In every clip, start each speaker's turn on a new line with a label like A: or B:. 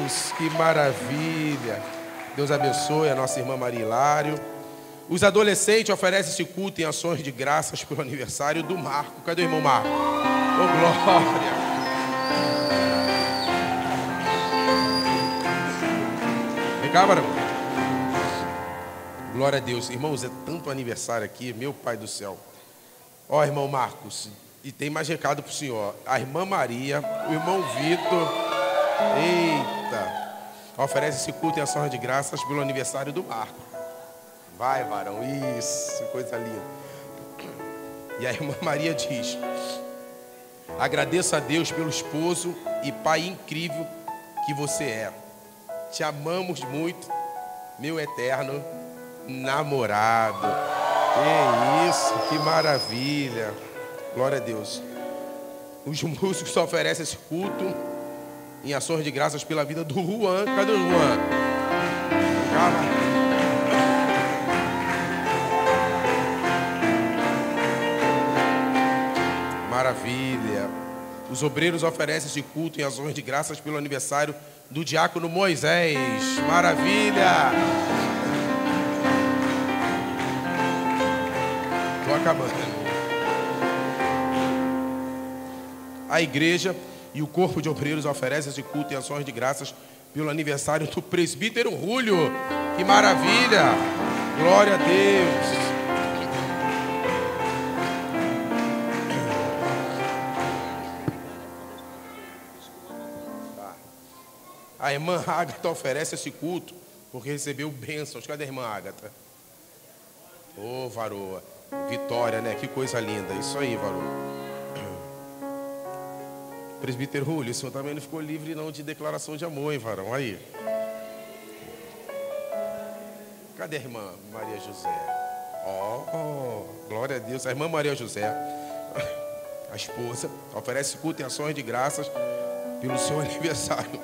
A: Deus, que maravilha. Deus abençoe a nossa irmã Maria Hilário. Os adolescentes oferecem esse culto em ações de graças pelo aniversário do Marco. Cadê o irmão Marco? Ô, glória. Vem cá, varão. Glória a Deus. Irmãos, é tanto aniversário aqui, meu Pai do céu. Ó, irmão Marcos, e tem mais recado para o senhor. A irmã Maria, o irmão Vitor. Eita. Oferece esse culto em ações de graças pelo aniversário do Marco. Vai, varão. Isso, coisa linda. E a irmã Maria diz: agradeço a Deus pelo esposo e pai incrível que você é. Te amamos muito, meu eterno namorado. Que isso, que maravilha. Glória a Deus. Os músicos oferecem esse culto em ações de graças pela vida do Juan. Cadê o Juan? Calma. Maravilha. Os obreiros oferecem esse culto em ações de graças pelo aniversário do diácono Moisés. Maravilha. Estou acabando. A igreja e o corpo de obreiros oferecem esse culto em ações de graças pelo aniversário do presbítero Júlio. Que maravilha. Glória a Deus. A irmã Ágata oferece esse culto porque recebeu bênçãos. Cadê a irmã Ágata? Ô, varoa. Vitória, né? Que coisa linda. Isso aí, varoa. Presbítero Júlio, o senhor também não ficou livre não de declaração de amor, hein, varão? Aí. Cadê a irmã Maria José? Oh, glória a Deus. A irmã Maria José, a esposa, oferece culto em ações de graças pelo seu aniversário.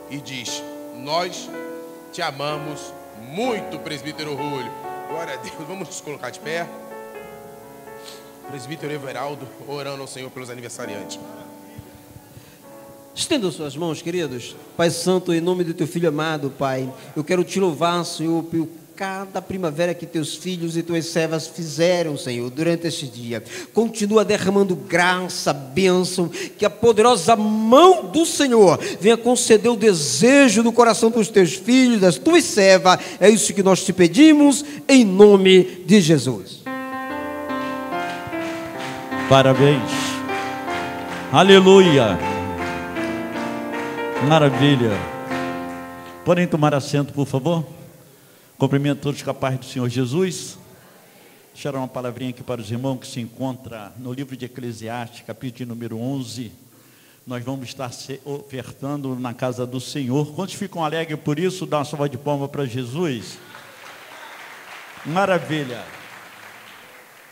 A: E diz: nós te amamos muito, presbítero Júlio. Glória a Deus. Vamos nos colocar de pé. Presbítero Everaldo, orando ao Senhor pelos aniversariantes.
B: Estenda suas mãos, queridos. Pai Santo, em nome do teu Filho amado, Pai, eu quero te louvar, Senhor, por cada primavera que teus filhos e tuas servas fizeram, Senhor, durante este dia. Continua derramando graça, bênção, que a poderosa mão do Senhor venha conceder o desejo do coração dos teus filhos, das tuas servas. É isso que nós te pedimos, em nome de Jesus.
C: Parabéns. Aleluia. Maravilha. Podem tomar assento, por favor? Cumprimento todos com a paz do Senhor Jesus. Deixar uma palavrinha aqui para os irmãos que se encontra no livro de Eclesiastes, capítulo número 11. Nós vamos estar ofertando na casa do Senhor. Quantos ficam alegres por isso? Dá uma salva de palmas para Jesus. Maravilha.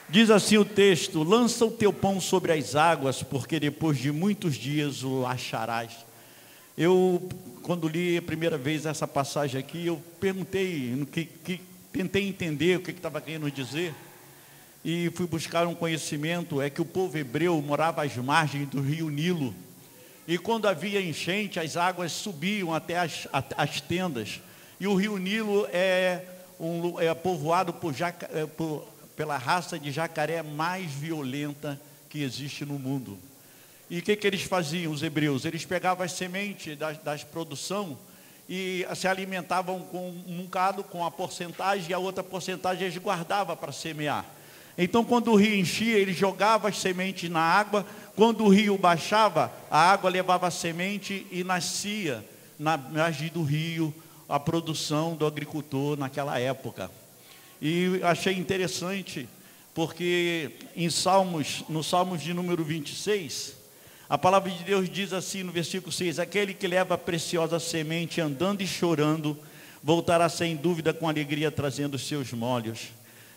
C: Diz assim o texto: lança o teu pão sobre as águas, porque depois de muitos dias o acharás. Eu, quando li a primeira vez essa passagem aqui, eu perguntei, tentei entender o que estava querendo dizer, e fui buscar um conhecimento. É que o povo hebreu morava às margens do rio Nilo, e quando havia enchente, as águas subiam até as tendas, e o rio Nilo é povoado pela raça de jacaré mais violenta que existe no mundo. E o que eles faziam, os hebreus? Eles pegavam as sementes das produção e se alimentavam com um bocado, com a porcentagem, e a outra porcentagem eles guardavam para semear. Então, quando o rio enchia, eles jogavam as sementes na água. Quando o rio baixava, a água levava a semente e nascia na margem do rio a produção do agricultor naquela época. E achei interessante, porque no Salmos de número 26, a palavra de Deus diz assim no versículo 6: aquele que leva a preciosa semente andando e chorando, voltará sem dúvida com alegria trazendo os seus molhos.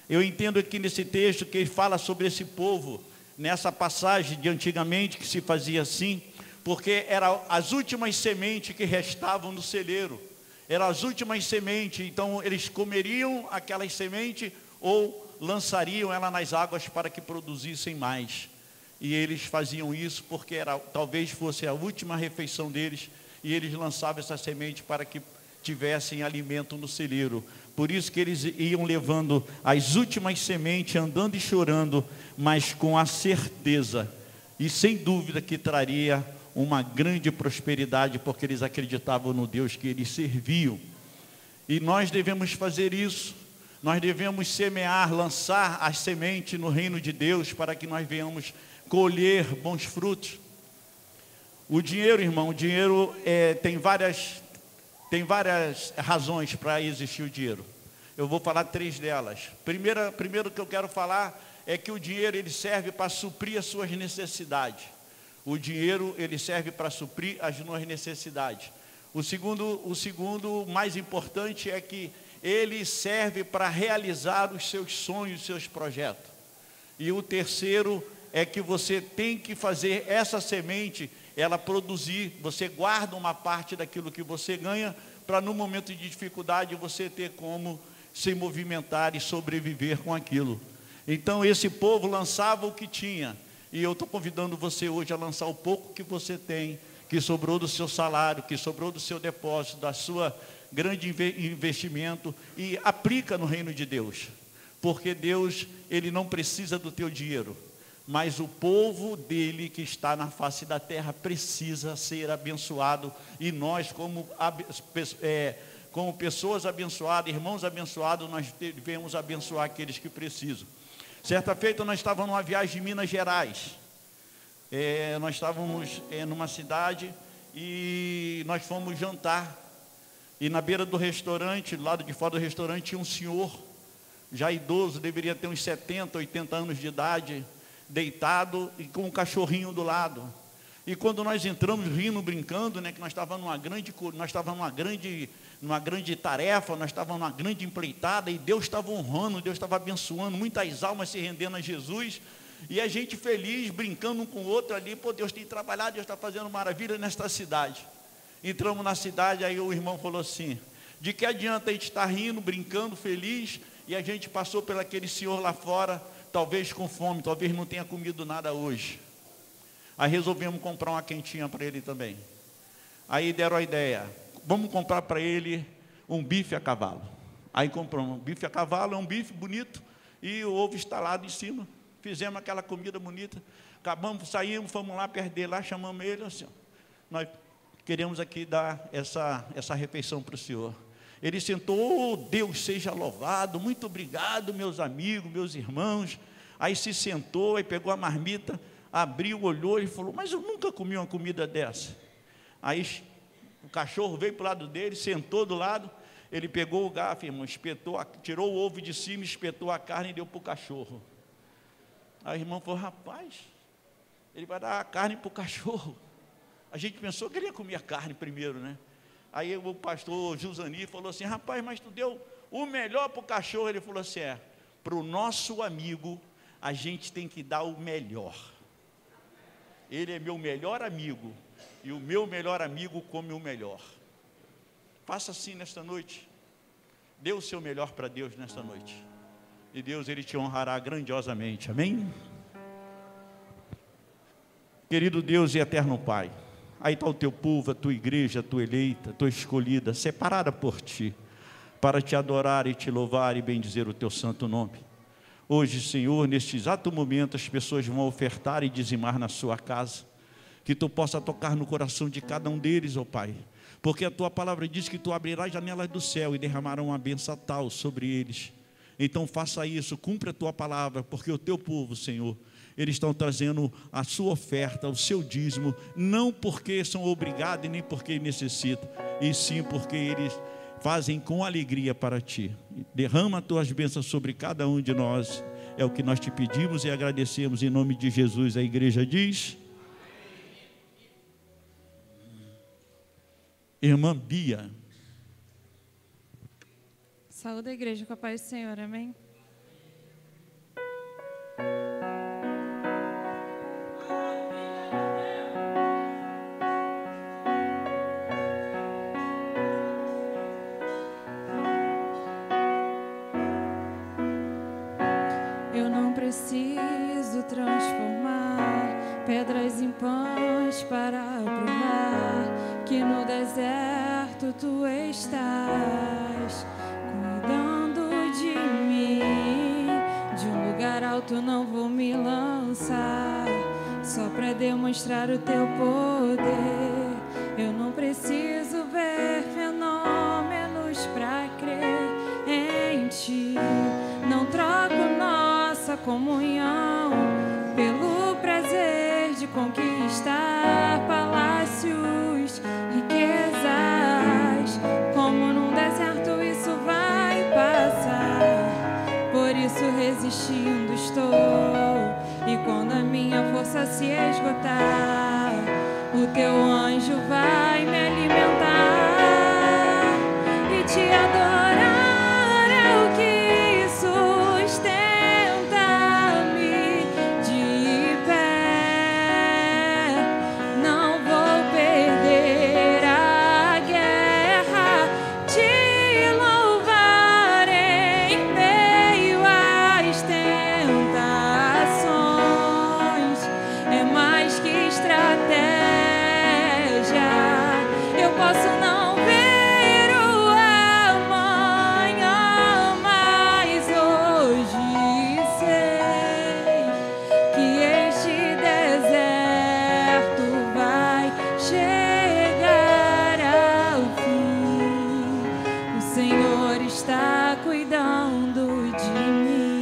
C: Eu entendo aqui nesse texto que ele fala sobre esse povo, nessa passagem de antigamente que se fazia assim, porque eram as últimas sementes que restavam no celeiro, eram as últimas sementes, então eles comeriam aquelas sementes ou lançariam ela nas águas para que produzissem mais. E eles faziam isso porque talvez fosse a última refeição deles, e eles lançavam essa semente para que tivessem alimento no celeiro. Por isso que eles iam levando as últimas sementes, andando e chorando, mas com a certeza e sem dúvida que traria uma grande prosperidade, porque eles acreditavam no Deus que eles serviam. E nós devemos fazer isso. Nós devemos semear, lançar as sementes no reino de Deus, para que nós venhamos colher bons frutos. O dinheiro, irmão, o dinheiro tem várias razões para existir o dinheiro. Eu vou falar 3 delas. Primeiro que eu quero falar é que o dinheiro ele serve para suprir as suas necessidades. O dinheiro ele serve para suprir as nossas necessidades. O segundo mais importante é que ele serve para realizar os seus sonhos, os seus projetos. E o terceiro é que você tem que fazer essa semente, ela produzir. Você guarda uma parte daquilo que você ganha, para no momento de dificuldade você ter como se movimentar e sobreviver com aquilo. Então esse povo lançava o que tinha. E eu estou convidando você hoje a lançar o pouco que você tem, que sobrou do seu salário, que sobrou do seu depósito, da sua grande investimento, e aplica no reino de Deus. Porque Deus, ele não precisa do teu dinheiro, mas o povo dele que está na face da terra precisa ser abençoado. E nós, como pessoas abençoadas, irmãos abençoados, nós devemos abençoar aqueles que precisam. Certa feita nós estávamos numa viagem de Minas Gerais. Nós estávamos numa cidade e nós fomos jantar. E na beira do restaurante, do lado de fora do restaurante, tinha um senhor, já idoso, deveria ter uns 70, 80 anos de idade, deitado e com um cachorrinho do lado. E quando nós entramos rindo, brincando, né, que nós estávamos numa grande tarefa, nós estávamos numa grande empreitada, e Deus estava honrando, Deus estava abençoando, muitas almas se rendendo a Jesus, e a gente feliz, brincando um com o outro ali. Pô, Deus tem trabalhado, Deus está fazendo maravilha nesta cidade. Entramos na cidade, aí o irmão falou assim: de que adianta a gente estar rindo, brincando, feliz, e a gente passou por aquele senhor lá fora, talvez com fome, talvez não tenha comido nada hoje. Aí resolvemos comprar uma quentinha para ele também. Aí deram a ideia: vamos comprar para ele um bife a cavalo. Aí compramos um bife a cavalo, é um bife bonito, e o ovo estalado em cima. Fizemos aquela comida bonita, acabamos, saímos, fomos lá perto dele, lá chamamos ele assim: nós queremos aqui dar essa refeição para o senhor. Ele sentou: oh, Deus seja louvado, muito obrigado, meus amigos, meus irmãos. Aí se sentou, aí pegou a marmita, abriu, olhou e falou: mas eu nunca comi uma comida dessa. Aí o cachorro veio para o lado dele, sentou do lado, ele pegou o garfo, irmão, tirou o ovo de cima, espetou a carne e deu para o cachorro. Aí o irmão falou: rapaz, ele vai dar a carne para o cachorro. A gente pensou que ele ia comer a carne primeiro, né? Aí o pastor Jusani falou assim: rapaz, mas tu deu o melhor para o cachorro. Ele falou assim: para o nosso amigo a gente tem que dar o melhor. Ele é meu melhor amigo, e o meu melhor amigo come o melhor. Faça assim nesta noite. Dê o seu melhor para Deus nesta noite, e Deus, ele te honrará grandiosamente. Amém? Querido Deus e eterno Pai, aí está o teu povo, a tua igreja, a tua eleita, a tua escolhida, separada por ti, para te adorar e te louvar e bendizer o teu santo nome. Hoje, Senhor, neste exato momento, as pessoas vão ofertar e dizimar na sua casa. Que tu possa tocar no coração de cada um deles, ó Pai, porque a tua palavra diz que tu abrirás janelas do céu e derramarás uma bênção tal sobre eles. Então faça isso, cumpra a tua palavra, porque o teu povo, Senhor, eles estão trazendo a sua oferta, o seu dízimo, não porque são obrigados e nem porque necessitam, e sim porque eles fazem com alegria para ti. Derrama as tuas bênçãos sobre cada um de nós, é o que nós te pedimos e agradecemos em nome de Jesus. A igreja diz: irmã Bia.
D: Saúde a igreja com a paz do Senhor, amém? Eu não preciso transformar pedras em pães para pro mar, que no deserto deserto tu estás cuidando de mim. De um lugar alto não vou me lançar, só para demonstrar o teu poder. Eu não preciso ver fenômenos para crer em ti. Não troco nossa comunhão pelo prazer de conquistar palácios, riquezas. Como num deserto isso vai passar, por isso resistindo estou. E quando a minha força se esgotar, o teu anjo vai me alimentar e te adorar é o que sustenta-me de pé. Não vou perder a guerra, te louvar em meio às tentações. É mais que estratégia. Eu posso não ver o amanhã, mas hoje sei que este deserto vai chegar ao fim. O Senhor está cuidando de mim.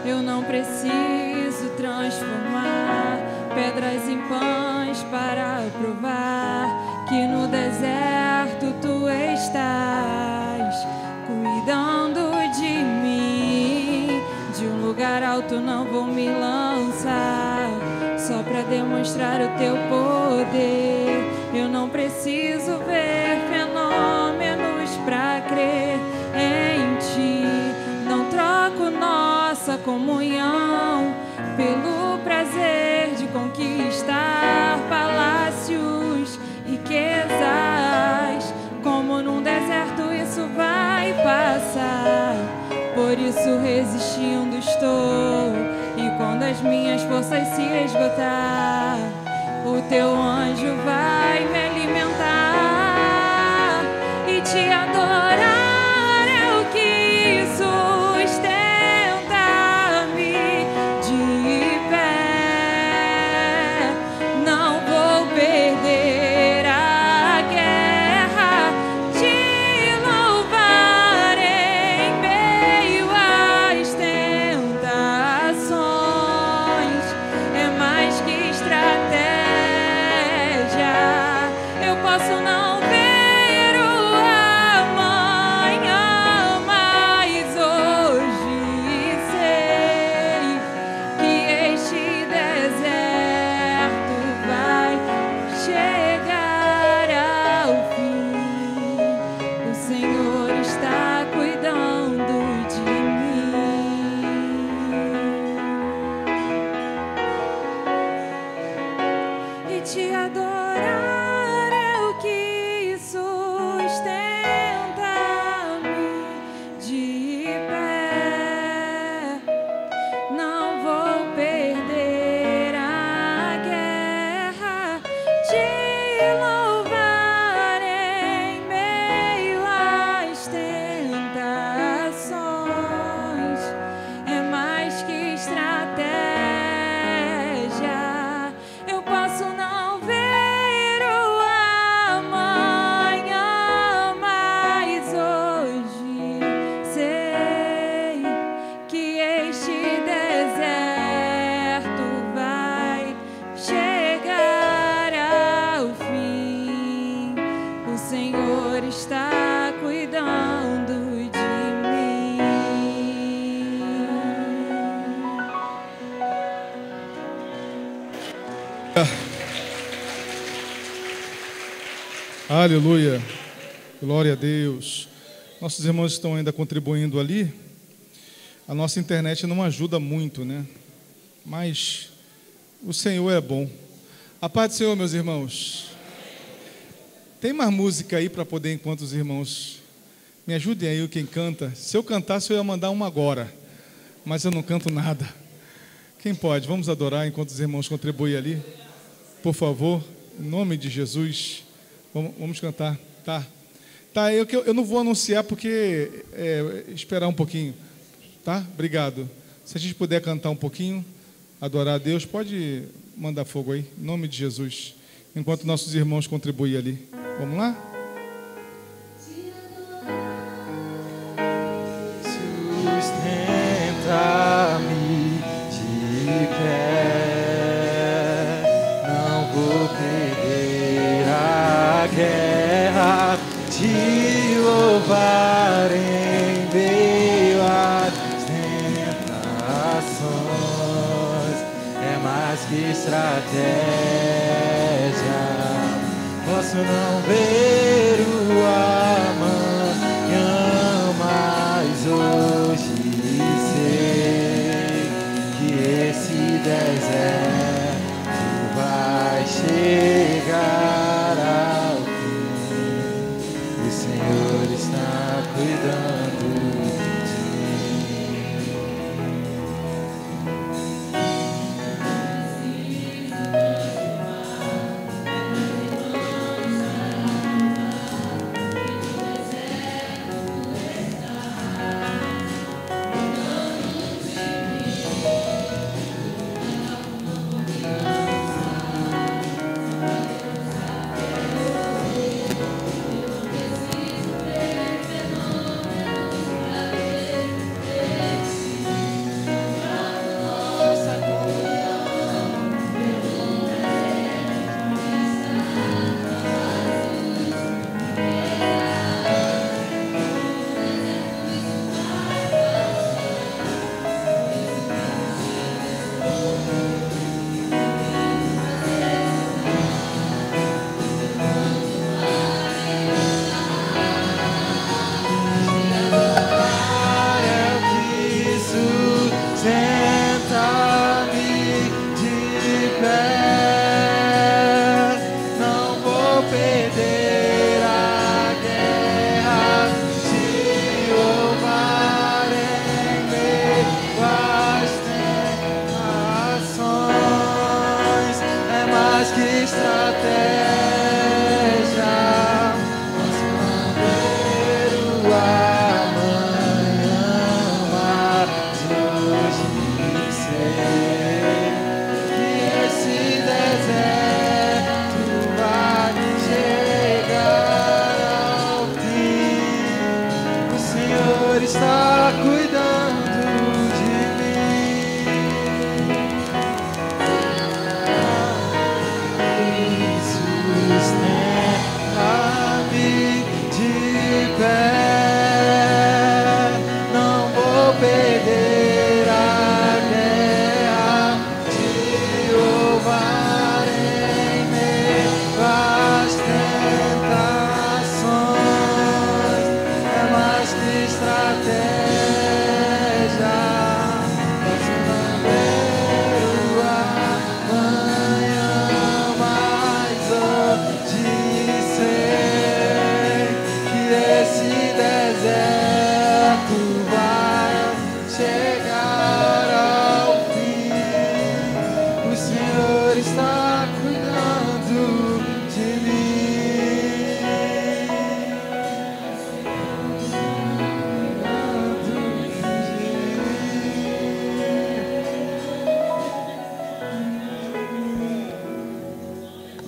D: Eu não preciso transformar pedras em pães para provar que no deserto tu estás cuidando de mim. De um lugar alto não vou me lançar, só para demonstrar o teu poder. Eu não preciso ver fenômenos para crer em ti. Não troco nossa comunhão pelo prazer de conquistar palácios, riquezas. Como num deserto isso vai passar, por isso resistindo estou. E quando as minhas forças se esgotar, o teu anjo vai me alimentar e te adorar. Te adorar é o que sustenta-me de pé. Não vou perder a guerra, te louvar em meio às tentações. É mais que estratégia. Eu posso não está cuidando de mim.
E: Aleluia, glória a Deus. Nossos irmãos estão ainda contribuindo ali. A nossa internet não ajuda muito, né? Mas o Senhor é bom. A paz do Senhor, meus irmãos. Tem mais música aí para poder, enquanto os irmãos me ajudem aí, quem canta. Se eu cantasse, eu ia mandar uma agora, mas eu não canto nada. Quem pode? Vamos adorar enquanto os irmãos contribuem ali. Por favor, em nome de Jesus. Vamos cantar. Tá, eu não vou anunciar porque esperar um pouquinho. Tá? Obrigado. Se a gente puder cantar um pouquinho, adorar a Deus, pode mandar fogo aí, em nome de Jesus. Enquanto nossos irmãos contribuem ali. Vamos lá?
F: Sustenta-me de pé, não vou perder a guerra, te louvar em meio às tentações, é mais que estratégia, posso não ver o amanhã, mas hoje deserto vai chegar ao fim, o Senhor está cuidando de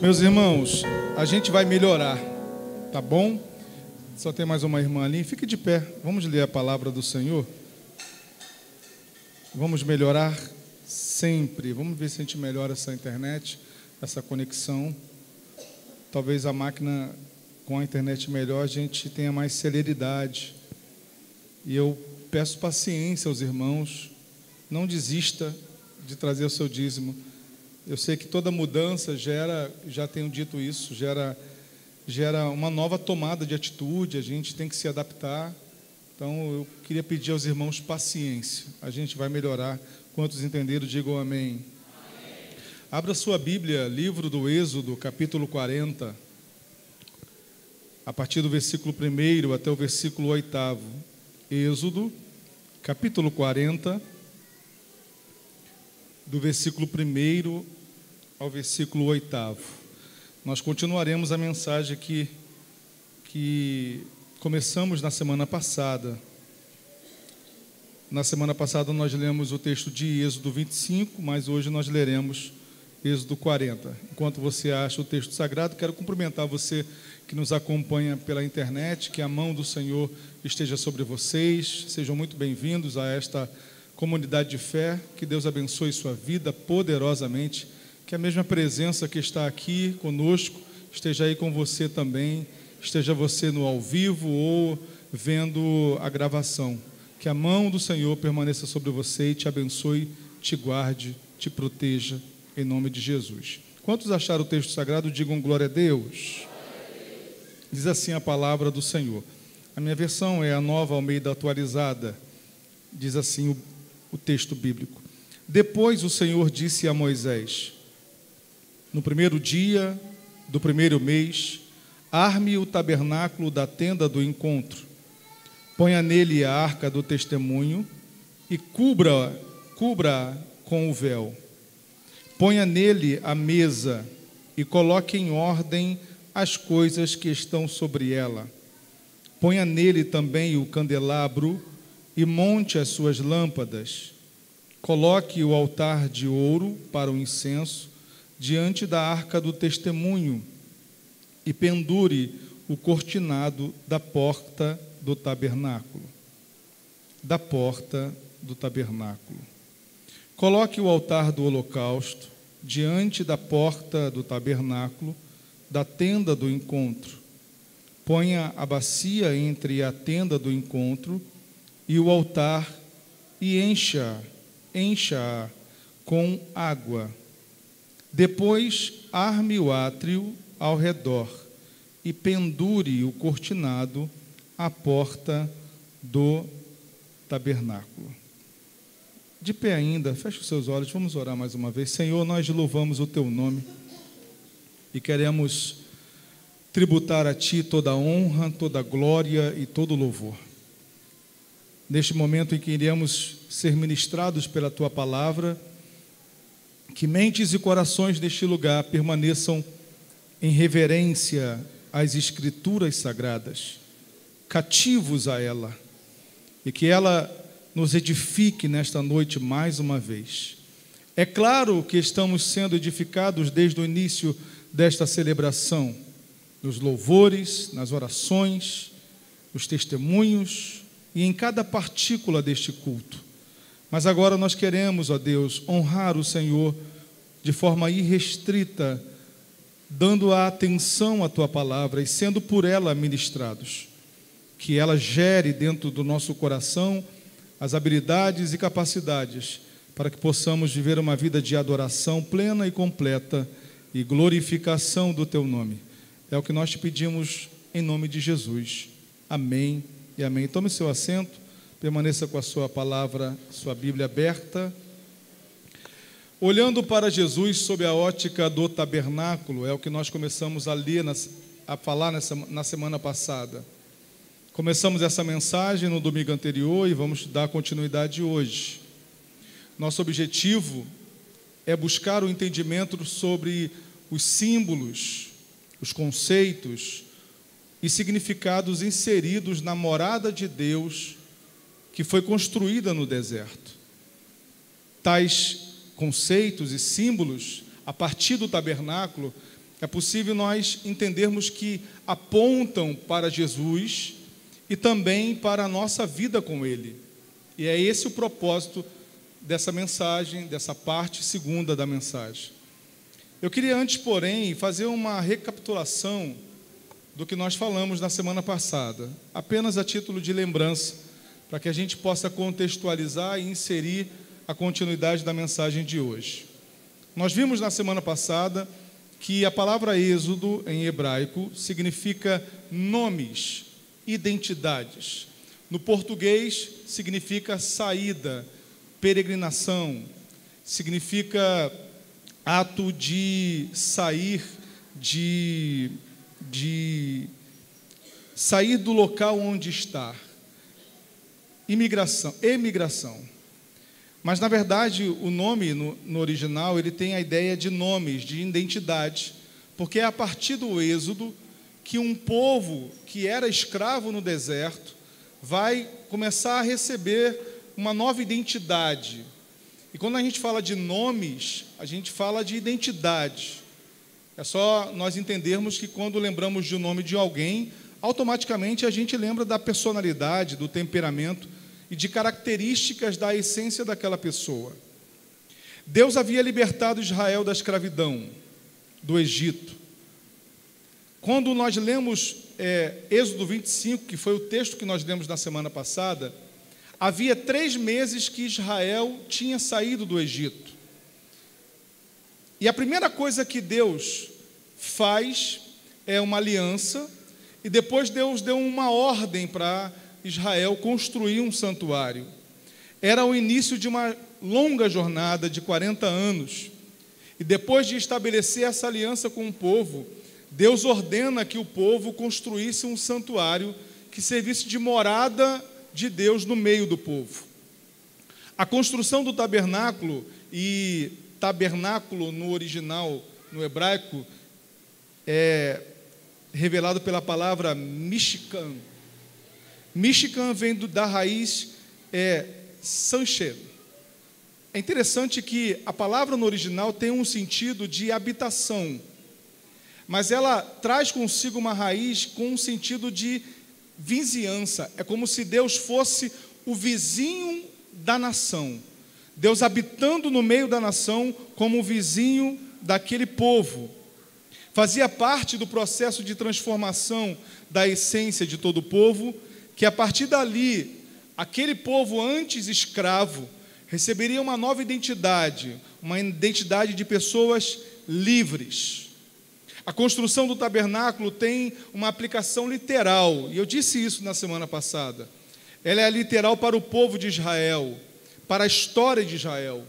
E: Meus irmãos, a gente vai melhorar, tá bom? Só tem mais uma irmã ali. Fique de pé, vamos ler a palavra do Senhor. Vamos melhorar sempre. Vamos ver se a gente melhora essa internet, essa conexão. Talvez a máquina com a internet melhor a gente tenha mais celeridade. E eu peço paciência aos irmãos. Não desista de trazer o seu dízimo. Eu sei que toda mudança já tenho dito isso, gera uma nova tomada de atitude, a gente tem que se adaptar. Então eu queria pedir aos irmãos paciência, a gente vai melhorar. Quantos entenderam, digam amém. Amém. Abra sua Bíblia, livro do Êxodo, capítulo 40, a partir do versículo 1 até o versículo 8. Êxodo, capítulo 40, do versículo 1 ao versículo 8. Nós continuaremos a mensagem que começamos na semana passada. Na semana passada nós lemos o texto de Êxodo 25, mas hoje nós leremos Êxodo 40. Enquanto você acha o texto sagrado, quero cumprimentar você que nos acompanha pela internet, que a mão do Senhor esteja sobre vocês. Sejam muito bem-vindos a esta comunidade de fé. Que Deus abençoe sua vida poderosamente. Que a mesma presença que está aqui conosco esteja aí com você também, esteja você no ao vivo ou vendo a gravação. Que a mão do Senhor permaneça sobre você e te abençoe, te guarde, te proteja, em nome de Jesus. Quantos acharam o texto sagrado, digam glória a Deus. Diz assim a palavra do Senhor. A minha versão é a Nova Almeida atualizada. Diz assim o texto bíblico. Depois o Senhor disse a Moisés: no primeiro dia do primeiro mês, arme o tabernáculo da tenda do encontro. Ponha nele a arca do testemunho e cubra com o véu. Ponha nele a mesa e coloque em ordem as coisas que estão sobre ela. Ponha nele também o candelabro e monte as suas lâmpadas. Coloque o altar de ouro para o incenso diante da arca do testemunho e pendure o cortinado da porta do tabernáculo. Da porta do tabernáculo. Coloque o altar do holocausto diante da porta do tabernáculo, da tenda do encontro. Ponha a bacia entre a tenda do encontro e o altar e encha-a com água. Depois arme o átrio ao redor e pendure o cortinado à porta do tabernáculo. De pé ainda, feche os seus olhos, vamos orar mais uma vez. Senhor, nós louvamos o Teu nome e queremos tributar a Ti toda a honra, toda a glória e todo o louvor. Neste momento em que iremos ser ministrados pela Tua palavra, que mentes e corações deste lugar permaneçam em reverência às Escrituras sagradas, cativos a ela, e que ela nos edifique nesta noite mais uma vez. É claro que estamos sendo edificados desde o início desta celebração, nos louvores, nas orações, nos testemunhos e em cada partícula deste culto. Mas agora nós queremos, ó Deus, honrar o Senhor de forma irrestrita, dando a atenção à Tua palavra e sendo por ela ministrados. Que ela gere dentro do nosso coração as habilidades e capacidades para que possamos viver uma vida de adoração plena e completa e glorificação do Teu nome. É o que nós te pedimos em nome de Jesus. Amém e amém. Tome seu assento, permaneça com a sua palavra, sua Bíblia aberta. Olhando para Jesus sob a ótica do tabernáculo, é o que nós começamos a ler, a falar na semana passada. Começamos essa mensagem no domingo anterior e vamos dar continuidade hoje. Nosso objetivo é buscar o entendimento sobre os símbolos, os conceitos e significados inseridos na morada de Deus que foi construída no deserto. Tais conceitos e símbolos, a partir do tabernáculo, é possível nós entendermos que apontam para Jesus e também para a nossa vida com Ele. E é esse o propósito dessa mensagem, dessa parte segunda da mensagem. Eu queria antes, porém, fazer uma recapitulação do que nós falamos na semana passada, apenas a título de lembrança, para que a gente possa contextualizar e inserir a continuidade da mensagem de hoje. Nós vimos na semana passada que a palavra êxodo, em hebraico, significa nomes, identidades. No português, significa saída, peregrinação, significa ato de sair, de sair do local onde está. Emigração. Mas, na verdade, o nome, no original, ele tem a ideia de nomes, de identidade, porque é a partir do Êxodo que um povo que era escravo no deserto vai começar a receber uma nova identidade. E quando a gente fala de nomes, a gente fala de identidade. É só nós entendermos que quando lembramos de um nome de alguém, automaticamente a gente lembra da personalidade, do temperamento e de características da essência daquela pessoa. Deus havia libertado Israel da escravidão, do Egito. Quando nós lemos Êxodo 25, que foi o texto que nós lemos na semana passada, havia 3 meses que Israel tinha saído do Egito. E a primeira coisa que Deus faz é uma aliança, e depois Deus deu uma ordem para Israel construir um santuário. Era o início de uma longa jornada de 40 anos. E depois de estabelecer essa aliança com o povo, Deus ordena que o povo construísse um santuário que servisse de morada de Deus no meio do povo. A construção do tabernáculo, e tabernáculo no original, no hebraico, é revelado pela palavra Mishkan. Mishkan vem da raiz Sanched. É interessante que a palavra no original tem um sentido de habitação, mas ela traz consigo uma raiz com um sentido de vizinhança. É como se Deus fosse o vizinho da nação. Deus habitando no meio da nação como o vizinho daquele povo. Fazia parte do processo de transformação da essência de todo o povo, que a partir dali, aquele povo antes escravo, receberia uma nova identidade, uma identidade de pessoas livres. A construção do tabernáculo tem uma aplicação literal, e eu disse isso na semana passada. Ela é literal para o povo de Israel, para a história de Israel.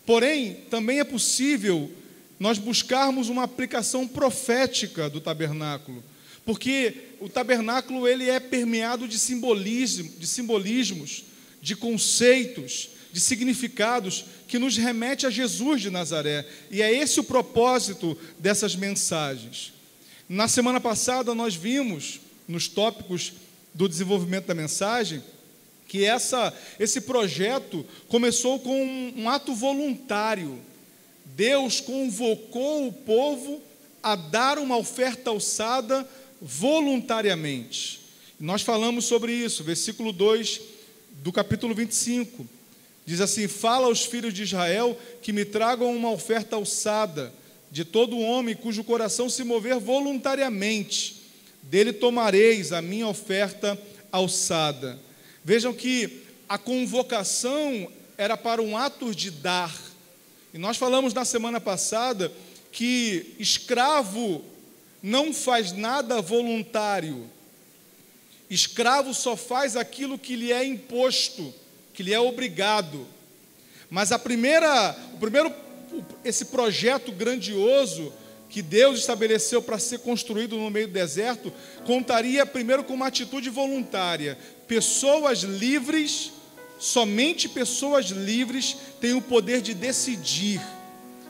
E: Porém, também é possível nós buscarmos uma aplicação profética do tabernáculo, porque o tabernáculo ele é permeado de simbolismos, de conceitos, de significados que nos remete a Jesus de Nazaré. E é esse o propósito dessas mensagens. Na semana passada nós vimos, nos tópicos do desenvolvimento da mensagem, que esse projeto começou com um ato voluntário. Deus convocou o povo a dar uma oferta alçada voluntariamente. Nós falamos sobre isso, versículo 2 do capítulo 25. Diz assim: fala aos filhos de Israel que me tragam uma oferta alçada de todo homem cujo coração se mover voluntariamente. Dele tomareis a minha oferta alçada. Vejam que a convocação era para um ato de dar. E nós falamos na semana passada que escravo não faz nada voluntário. Escravo só faz aquilo que lhe é imposto, que lhe é obrigado. Mas esse projeto grandioso que Deus estabeleceu para ser construído no meio do deserto, contaria primeiro com uma atitude voluntária. Pessoas livres, somente pessoas livres têm o poder de decidir.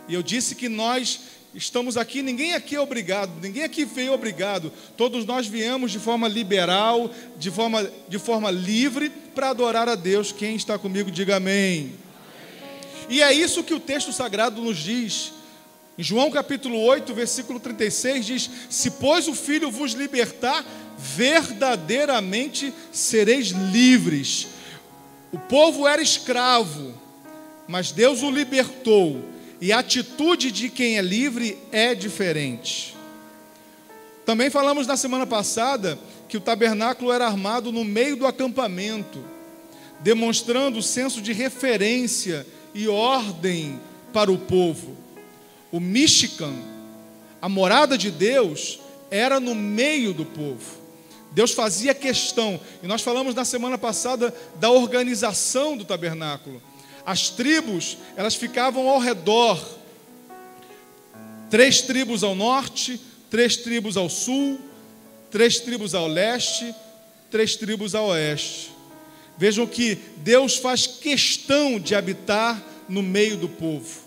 E: E eu disse que nós estamos aqui, ninguém aqui é obrigado, ninguém aqui veio obrigado. Todos nós viemos de forma liberal, de forma livre, para adorar a Deus. Quem está comigo, diga amém. E é isso que o texto sagrado nos diz. Em João capítulo 8, versículo 36, diz: se pois o Filho vos libertar, verdadeiramente sereis livres. O povo era escravo, mas Deus o libertou. E a atitude de quem é livre é diferente. Também falamos na semana passada que o tabernáculo era armado no meio do acampamento, demonstrando o senso de referência e ordem para o povo. O Mishkan, a morada de Deus, era no meio do povo. Deus fazia questão, e nós falamos na semana passada da organização do tabernáculo. As tribos, elas ficavam ao redor. 3 tribos ao norte, 3 tribos ao sul, 3 tribos ao leste, 3 tribos ao oeste. Vejam que Deus faz questão de habitar no meio do povo.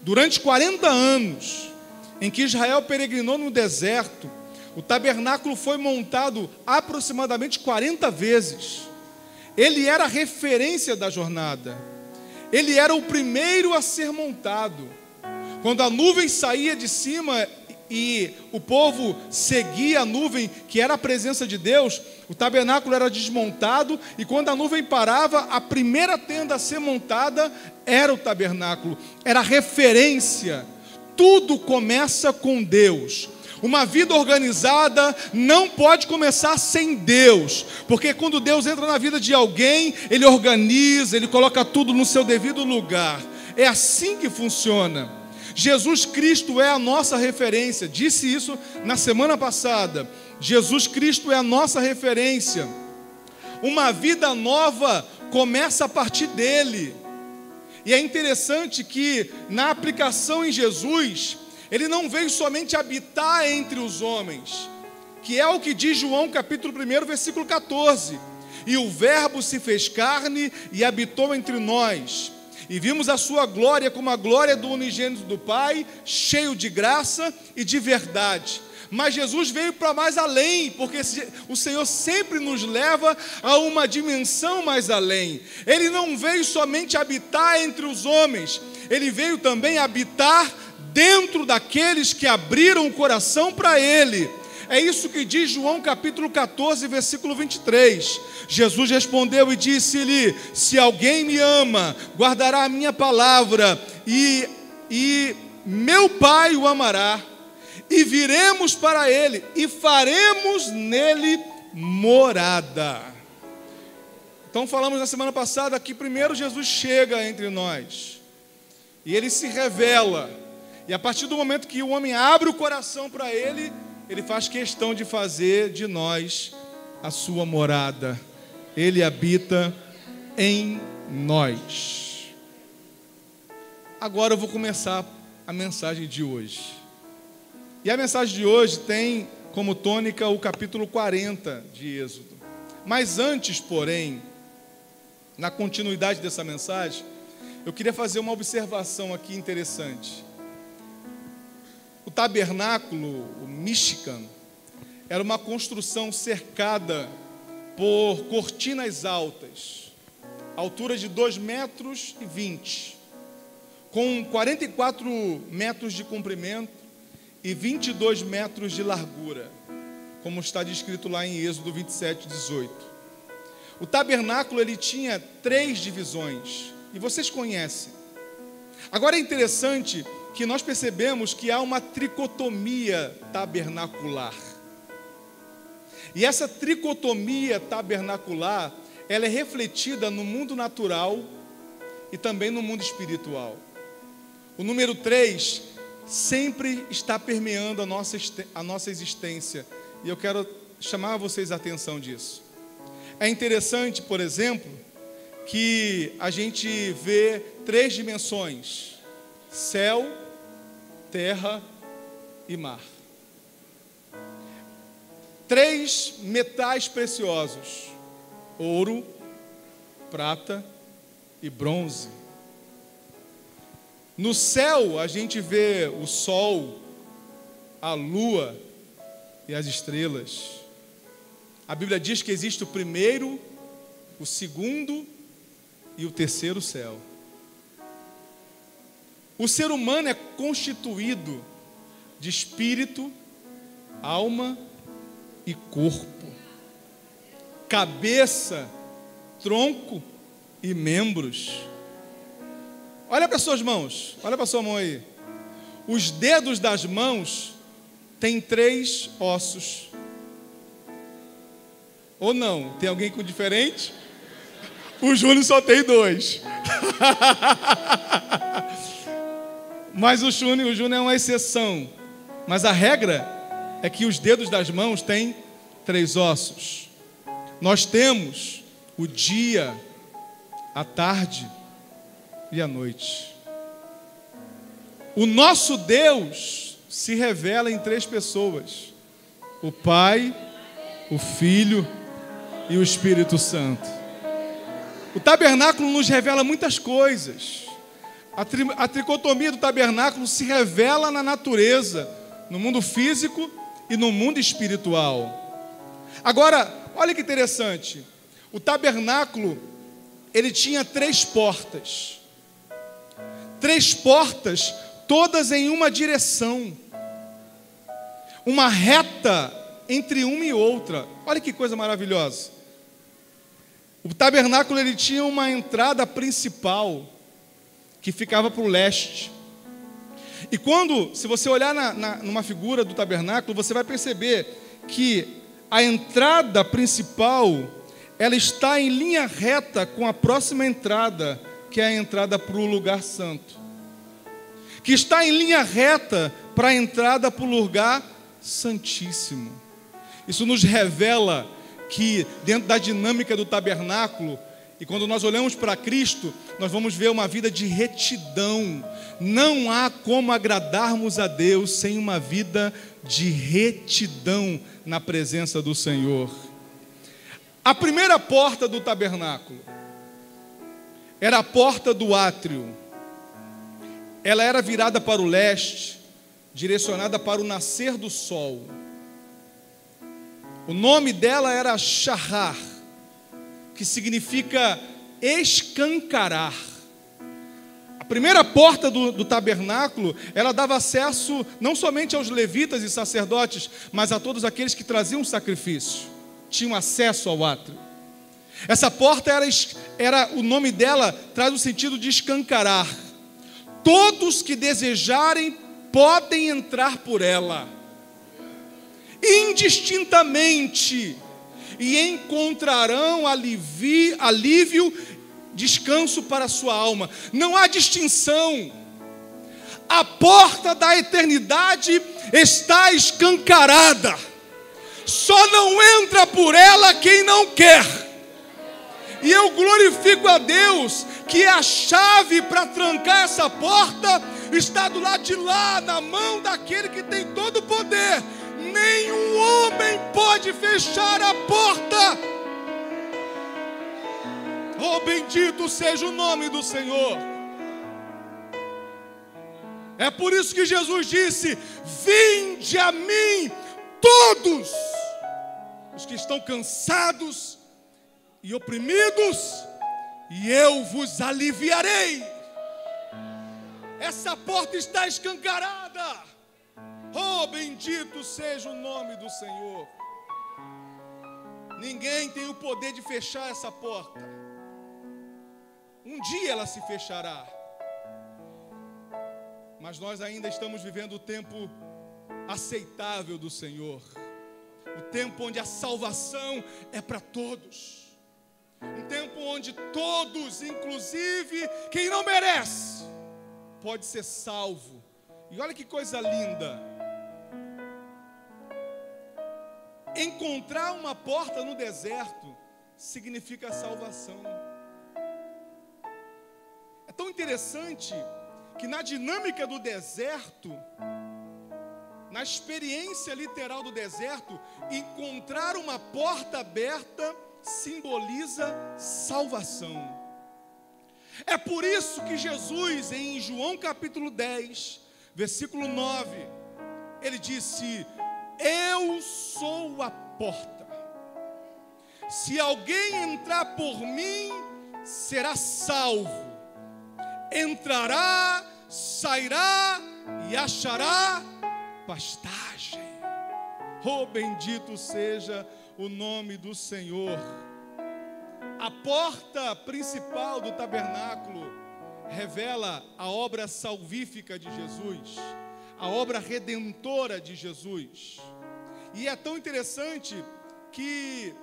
E: Durante 40 anos, em que Israel peregrinou no deserto, o tabernáculo foi montado aproximadamente 40 vezes. Ele era a referência da jornada. Ele era o primeiro a ser montado. Quando a nuvem saía de cima e o povo seguia a nuvem, que era a presença de Deus, o tabernáculo era desmontado, e quando a nuvem parava, a primeira tenda a ser montada era o tabernáculo, era referência. Tudo começa com Deus. Uma vida organizada não pode começar sem Deus, porque quando Deus entra na vida de alguém, Ele organiza, Ele coloca tudo no seu devido lugar. É assim que funciona. Jesus Cristo é a nossa referência. Disse isso na semana passada. Jesus Cristo é a nossa referência. Uma vida nova começa a partir dele. E é interessante que na aplicação em Jesus, ele não veio somente habitar entre os homens, que é o que diz João capítulo 1, versículo 14. E o verbo se fez carne e habitou entre nós. E vimos a sua glória como a glória do unigênito do Pai, cheio de graça e de verdade. Mas Jesus veio para mais além, porque o Senhor sempre nos leva a uma dimensão mais além. Ele não veio somente habitar entre os homens, Ele veio também habitar dentro daqueles que abriram o coração para Ele. É isso que diz João capítulo 14, versículo 23. Jesus respondeu e disse-lhe: se alguém me ama, guardará a minha palavra, e meu Pai o amará, e viremos para ele, e faremos nele morada. Então falamos na semana passada que primeiro Jesus chega entre nós, e ele se revela, e a partir do momento que o homem abre o coração para ele, ele faz questão de fazer de nós a sua morada. Ele habita em nós. Agora eu vou começar a mensagem de hoje. E a mensagem de hoje tem como tônica o capítulo 40 de Êxodo. Mas antes, porém, na continuidade dessa mensagem, eu queria fazer uma observação aqui interessante. O tabernáculo, o Mishkan, era uma construção cercada por cortinas altas, altura de 2,20 metros, com 44 metros de comprimento e 22 metros de largura, como está descrito lá em Êxodo 27, 18. O tabernáculo ele tinha 3 divisões, e vocês conhecem. Agora é interessante que nós percebemos que há uma tricotomia tabernacular. E essa tricotomia tabernacular, ela é refletida no mundo natural e também no mundo espiritual. O número 3 sempre está permeando a nossa existência. E eu quero chamar vocês a atenção disso. É interessante, por exemplo, que a gente vê 3 dimensões: céu, terra e mar. 3 metais preciosos: ouro, prata e bronze. No céu a gente vê o sol, a lua e as estrelas. A Bíblia diz que existe o primeiro, o segundo e o terceiro céu. O ser humano é constituído de espírito, alma e corpo, cabeça, tronco e membros. Olha para suas mãos, olha para sua mão aí. Os dedos das mãos têm 3 ossos. Ou não? Tem alguém com diferente? O Júnior só tem 2. Mas o Júnior é uma exceção. Mas a regra é que os dedos das mãos têm 3 ossos. Nós temos o dia, a tarde e a noite. O nosso Deus se revela em 3 pessoas: o Pai, o Filho e o Espírito Santo. O tabernáculo nos revela muitas coisas. A tricotomia do tabernáculo se revela na natureza, no mundo físico e no mundo espiritual. Agora, olha que interessante. O tabernáculo, ele tinha 3 portas. 3 portas, todas em uma direção. Uma reta entre uma e outra. Olha que coisa maravilhosa. O tabernáculo, ele tinha uma entrada principal que ficava para o leste. E quando, se você olhar numa figura do tabernáculo, você vai perceber que a entrada principal, ela está em linha reta com a próxima entrada, que é a entrada para o lugar santo. Que está em linha reta para a entrada para o lugar santíssimo. Isso nos revela que dentro da dinâmica do tabernáculo, e quando nós olhamos para Cristo, nós vamos ver uma vida de retidão. Não há como agradarmos a Deus sem uma vida de retidão na presença do Senhor. A primeira porta do tabernáculo era a porta do átrio. Ela era virada para o leste, direcionada para o nascer do sol. O nome dela era Shahar, que significa escancarar. A primeira porta do tabernáculo, ela dava acesso não somente aos levitas e sacerdotes, mas a todos aqueles que traziam sacrifício, tinham acesso ao átrio. Essa porta o nome dela traz o sentido de escancarar. Todos que desejarem podem entrar por ela, indistintamente, e encontrarão alívio, descanso para a sua alma. Não há distinção. A porta da eternidade está escancarada. Só não entra por ela quem não quer. E eu glorifico a Deus que a chave para trancar essa porta está do lado de lá, na mão daquele que tem todo o poder. Nenhum homem pode fechar a porta. Oh, bendito seja o nome do Senhor. É por isso que Jesus disse: vinde a mim todos os que estão cansados e oprimidos, e eu vos aliviarei. Essa porta está escancarada. Oh, bendito seja o nome do Senhor. Ninguém tem o poder de fechar essa porta. Um dia ela se fechará. Mas nós ainda estamos vivendo o tempo aceitável do Senhor. O tempo onde a salvação é para todos. Um tempo onde todos, inclusive quem não merece, pode ser salvo. E olha que coisa linda. Encontrar uma porta no deserto significa salvação. É tão interessante que na dinâmica do deserto, na experiência literal do deserto, encontrar uma porta aberta simboliza salvação. É por isso que Jesus, em João capítulo 10, versículo 9, ele disse: eu sou a porta. Se alguém entrar por mim, será salvo. Entrará, sairá e achará pastagem. Oh, bendito seja o nome do Senhor. A porta principal do tabernáculo revela a obra salvífica de Jesus, a obra redentora de Jesus. E é tão interessante que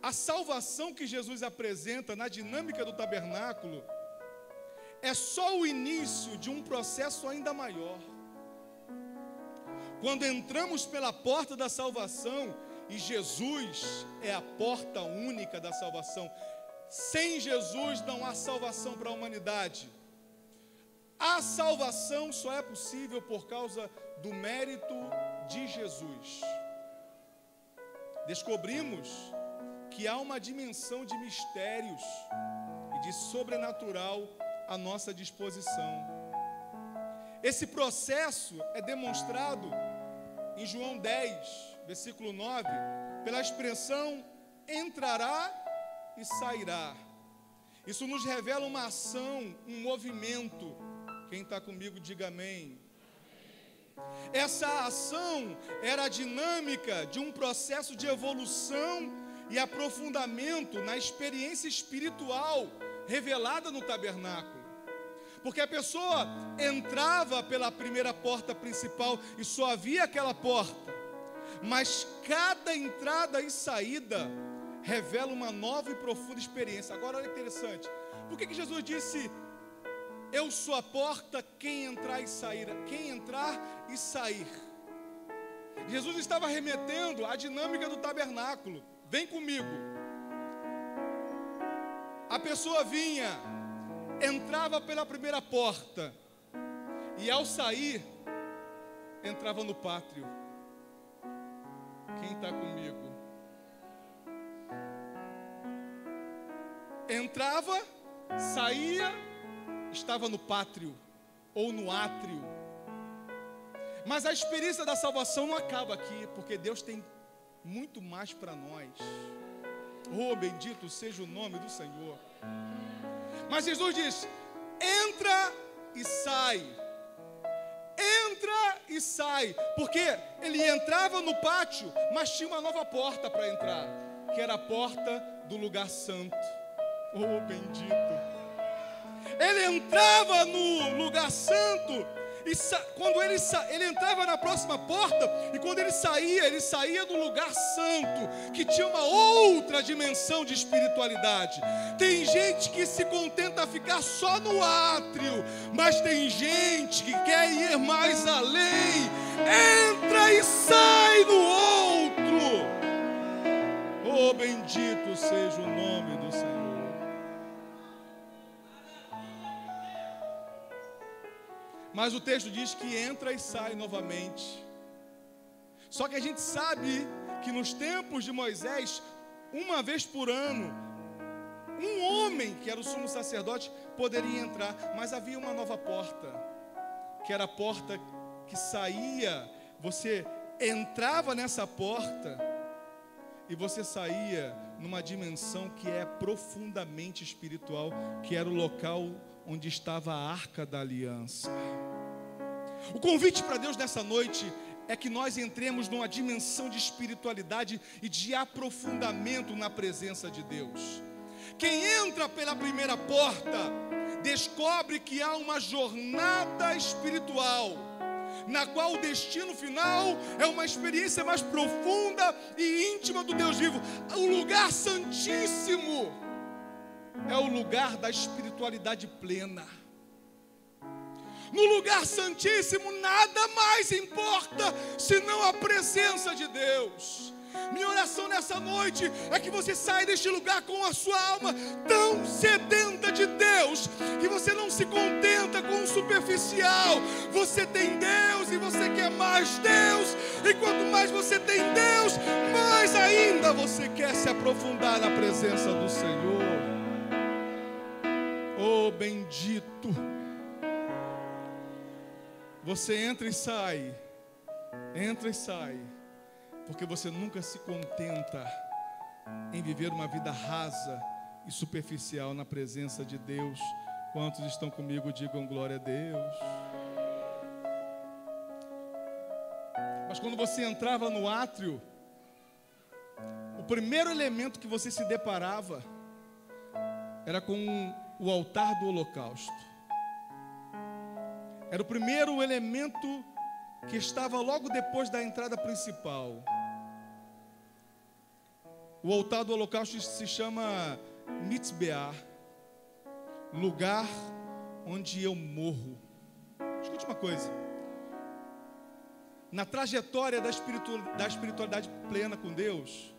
E: a salvação que Jesus apresenta na dinâmica do tabernáculo é só o início de um processo ainda maior. Quando entramos pela porta da salvação, e Jesus é a porta única da salvação. Sem Jesus não há salvação para a humanidade. A salvação só é possível por causa do mérito de Jesus. Descobrimos que há uma dimensão de mistérios e de sobrenatural à nossa disposição. Esse processo é demonstrado em João 10, versículo 9, pela expressão entrará e sairá. Isso nos revela uma ação, um movimento. Quem está comigo, diga amém. Essa ação era a dinâmica de um processo de evolução e aprofundamento na experiência espiritual revelada no tabernáculo. Porque a pessoa entrava pela primeira porta principal e só havia aquela porta. Mas cada entrada e saída revela uma nova e profunda experiência. Agora olha que interessante. Por que Jesus disse: eu sou a porta, quem entrar e sair? Quem entrar e sair. Jesus estava remetendo à dinâmica do tabernáculo. Vem comigo. A pessoa vinha, entrava pela primeira porta e ao sair, entrava no pátrio. Quem está comigo? Entrava, saía, estava no pátrio ou no átrio. Mas a experiência da salvação não acaba aqui, porque Deus tem muito mais para nós. Oh, bendito seja o nome do Senhor. Mas Jesus diz: entra e sai. Entra e sai. Porque ele entrava no pátio, mas tinha uma nova porta para entrar, que era a porta do lugar santo. Oh, bendito. Ele entrava no lugar santo. E quando ele entrava na próxima porta, e quando ele saía do lugar santo, que tinha uma outra dimensão de espiritualidade. Tem gente que se contenta a ficar só no átrio, mas tem gente que quer ir mais além, entra e sai no outro. Oh, bendito seja o nome do Senhor. Mas o texto diz que entra e sai novamente. Só que a gente sabe que nos tempos de Moisés, uma vez por ano, um homem, que era o sumo sacerdote, poderia entrar. Mas havia uma nova porta, que era a porta que saía. Você entrava nessa porta e você saía numa dimensão que é profundamente espiritual, que era o local onde estava a Arca da Aliança. O convite para Deus nessa noite é que nós entremos numa dimensão de espiritualidade e de aprofundamento na presença de Deus. Quem entra pela primeira porta descobre que há uma jornada espiritual, na qual o destino final é uma experiência mais profunda e íntima do Deus vivo. O lugar santíssimo é o lugar da espiritualidade plena. No lugar santíssimo nada mais importa senão a presença de Deus. Minha oração nessa noite é que você saia deste lugar com a sua alma tão sedenta de Deus, que você não se contenta com o superficial. Você tem Deus e você quer mais Deus, e quanto mais você tem Deus, mais ainda você quer se aprofundar na presença do Senhor. Oh, bendito. Você entra e sai, porque você nunca se contenta em viver uma vida rasa e superficial na presença de Deus. Quantos estão comigo, digam glória a Deus. Mas quando você entrava no átrio, o primeiro elemento que você se deparava era com o altar do holocausto. Era o primeiro elemento que estava logo depois da entrada principal. O altar do holocausto se chama Mitzbeah, lugar onde eu morro. Escute uma coisa. Na trajetória da espiritualidade plena com Deus,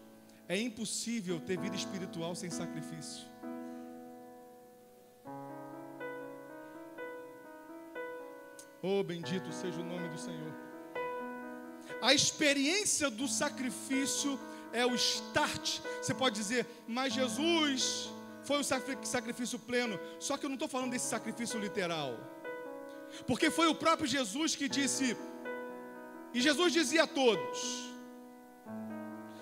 E: é impossível ter vida espiritual sem sacrifício. Oh, bendito seja o nome do Senhor. A experiência do sacrifício é o start. Você pode dizer, mas Jesus foi o sacrifício pleno. Só que eu não estou falando desse sacrifício literal, porque foi o próprio Jesus que disse, e Jesus dizia a todos: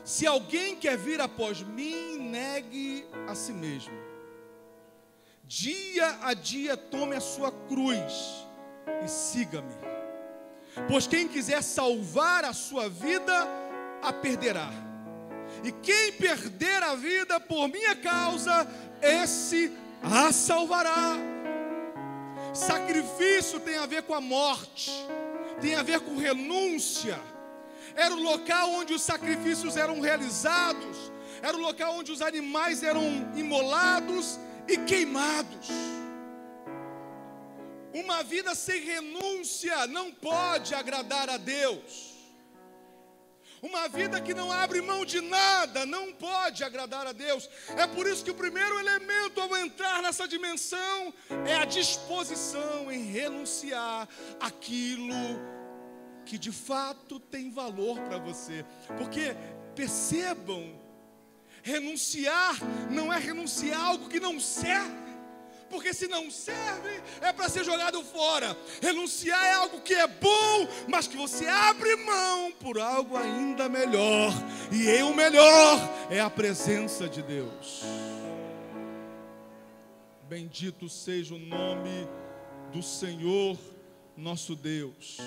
E: se alguém quer vir após mim, negue a si mesmo, dia a dia tome a sua cruz e siga-me. Pois quem quiser salvar a sua vida, a perderá. E quem perder a vida por minha causa, esse a salvará. Sacrifício tem a ver com a morte, tem a ver com renúncia. Era o local onde os sacrifícios eram realizados, era o local onde os animais eram imolados e queimados. Uma vida sem renúncia não pode agradar a Deus. Uma vida que não abre mão de nada não pode agradar a Deus. É por isso que o primeiro elemento ao entrar nessa dimensão é a disposição em renunciar àquilo que de fato tem valor para você. Porque, percebam, renunciar não é renunciar a algo que não serve. Porque se não serve, é para ser jogado fora. Renunciar é algo que é bom, mas que você abre mão por algo ainda melhor. E o melhor é a presença de Deus. Bendito seja o nome do Senhor nosso Deus.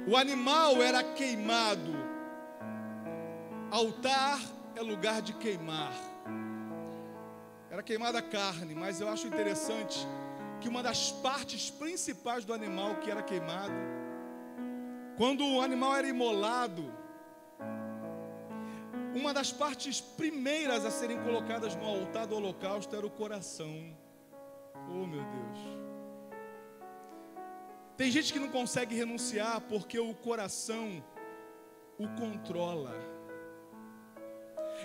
E: O animal era queimado. Altar é lugar de queimar. Era queimada a carne, mas eu acho interessante que uma das partes principais do animal que era queimado, quando o animal era imolado, uma das partes primeiras a serem colocadas no altar do holocausto era o coração. Oh, meu Deus! Tem gente que não consegue renunciar porque o coração o controla.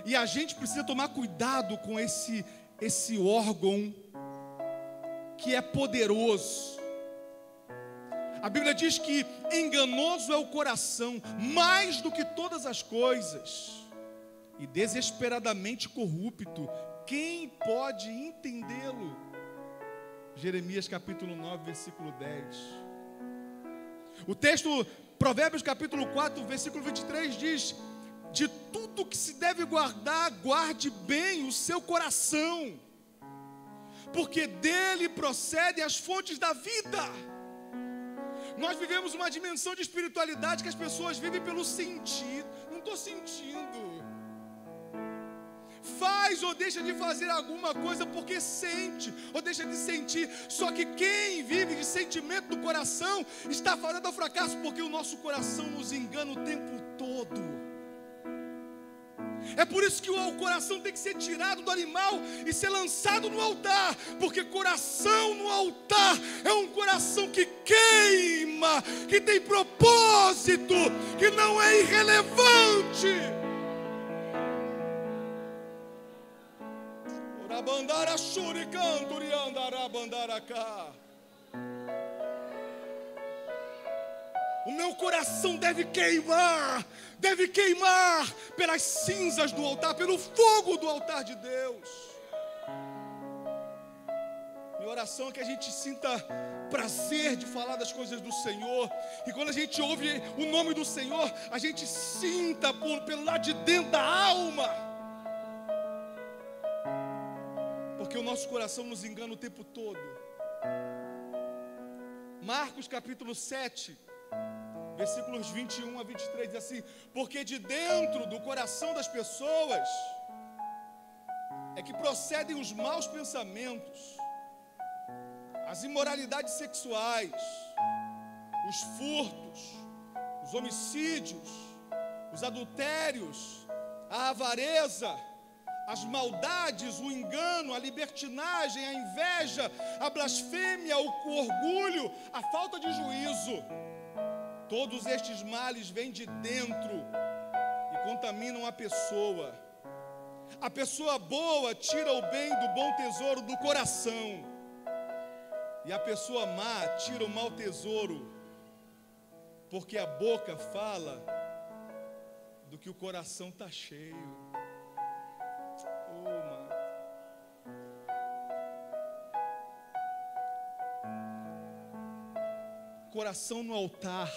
E: E a gente precisa tomar cuidado com esse órgão que é poderoso. A Bíblia diz que enganoso é o coração, mais do que todas as coisas, e desesperadamente corrupto. Quem pode entendê-lo? Jeremias capítulo 9, versículo 10. O texto, Provérbios capítulo 4, versículo 23 diz: de tudo que se deve guardar, guarde bem o seu coração, porque dele procedem as fontes da vida. Nós vivemos uma dimensão de espiritualidade que as pessoas vivem pelo sentir. Não estou sentindo. Faz ou deixa de fazer alguma coisa porque sente, ou deixa de sentir. Só que quem vive de sentimento do coração está fadado ao fracasso, porque o nosso coração nos engana o tempo todo. É por isso que o coração tem que ser tirado do animal e ser lançado no altar, porque coração no altar é um coração que queima, que tem propósito, que não é irrelevante. Orabandara shurikanto riandarabandaraká. O meu coração deve queimar pelas cinzas do altar, pelo fogo do altar de Deus. Minha oração é que a gente sinta prazer de falar das coisas do Senhor, e quando a gente ouve o nome do Senhor, a gente sinta pelo lado de dentro da alma, porque o nosso coração nos engana o tempo todo. Marcos capítulo 7, versículos 21 a 23 diz assim: porque de dentro do coração das pessoas é que procedem os maus pensamentos, as imoralidades sexuais, os furtos, os homicídios, os adultérios, a avareza, as maldades, o engano, a libertinagem, a inveja, a blasfêmia, o orgulho, a falta de juízo. Todos estes males vêm de dentro e contaminam a pessoa. A pessoa boa tira o bem do bom tesouro do coração, e a pessoa má tira o mau tesouro, porque a boca fala do do que o coração está cheio. Oh, mano. Coração no altar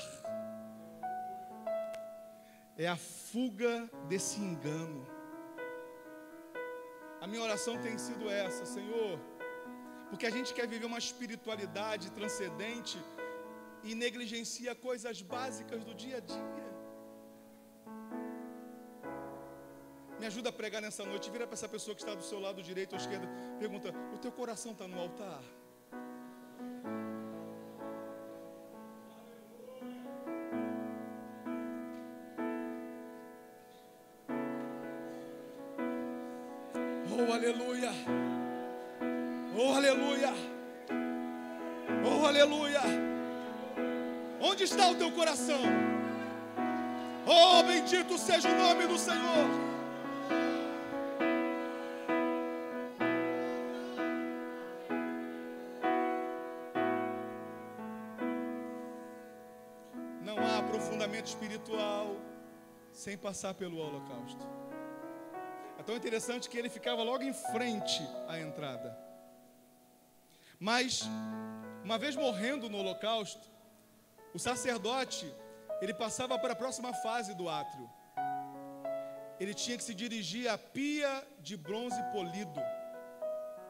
E: é a fuga desse engano. A minha oração tem sido essa, Senhor, porque a gente quer viver uma espiritualidade transcendente e negligencia coisas básicas do dia a dia. Me ajuda a pregar nessa noite. Vira para essa pessoa que está do seu lado direito ou esquerdo, pergunta: o teu coração está no altar? Oh, aleluia! Oh, aleluia! Oh, aleluia! Onde está o teu coração? Oh, bendito seja o nome do Senhor! Não há aprofundamento espiritual sem passar pelo holocausto. É tão interessante que ele ficava logo em frente à entrada. Mas, uma vez morrendo no holocausto, o sacerdote, ele passava para a próxima fase do átrio. Ele tinha que se dirigir à pia de bronze polido,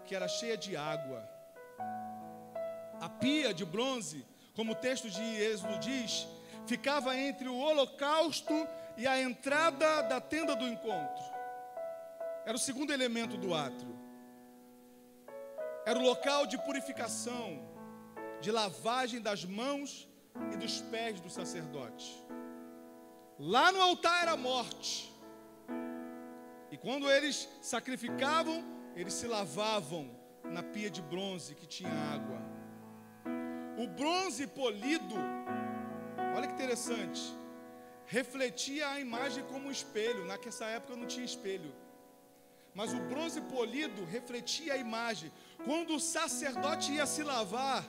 E: que era cheia de água. A pia de bronze, como o texto de Êxodo diz, ficava entre o holocausto e a entrada da tenda do encontro. Era o segundo elemento do átrio. Era o local de purificação, de lavagem das mãos e dos pés do sacerdote. Lá no altar era a morte. E quando eles sacrificavam, eles se lavavam na pia de bronze que tinha água. O bronze polido, olha que interessante, refletia a imagem como um espelho. Naquela época não tinha espelho. Mas o bronze polido refletia a imagem. Quando o sacerdote ia se lavar,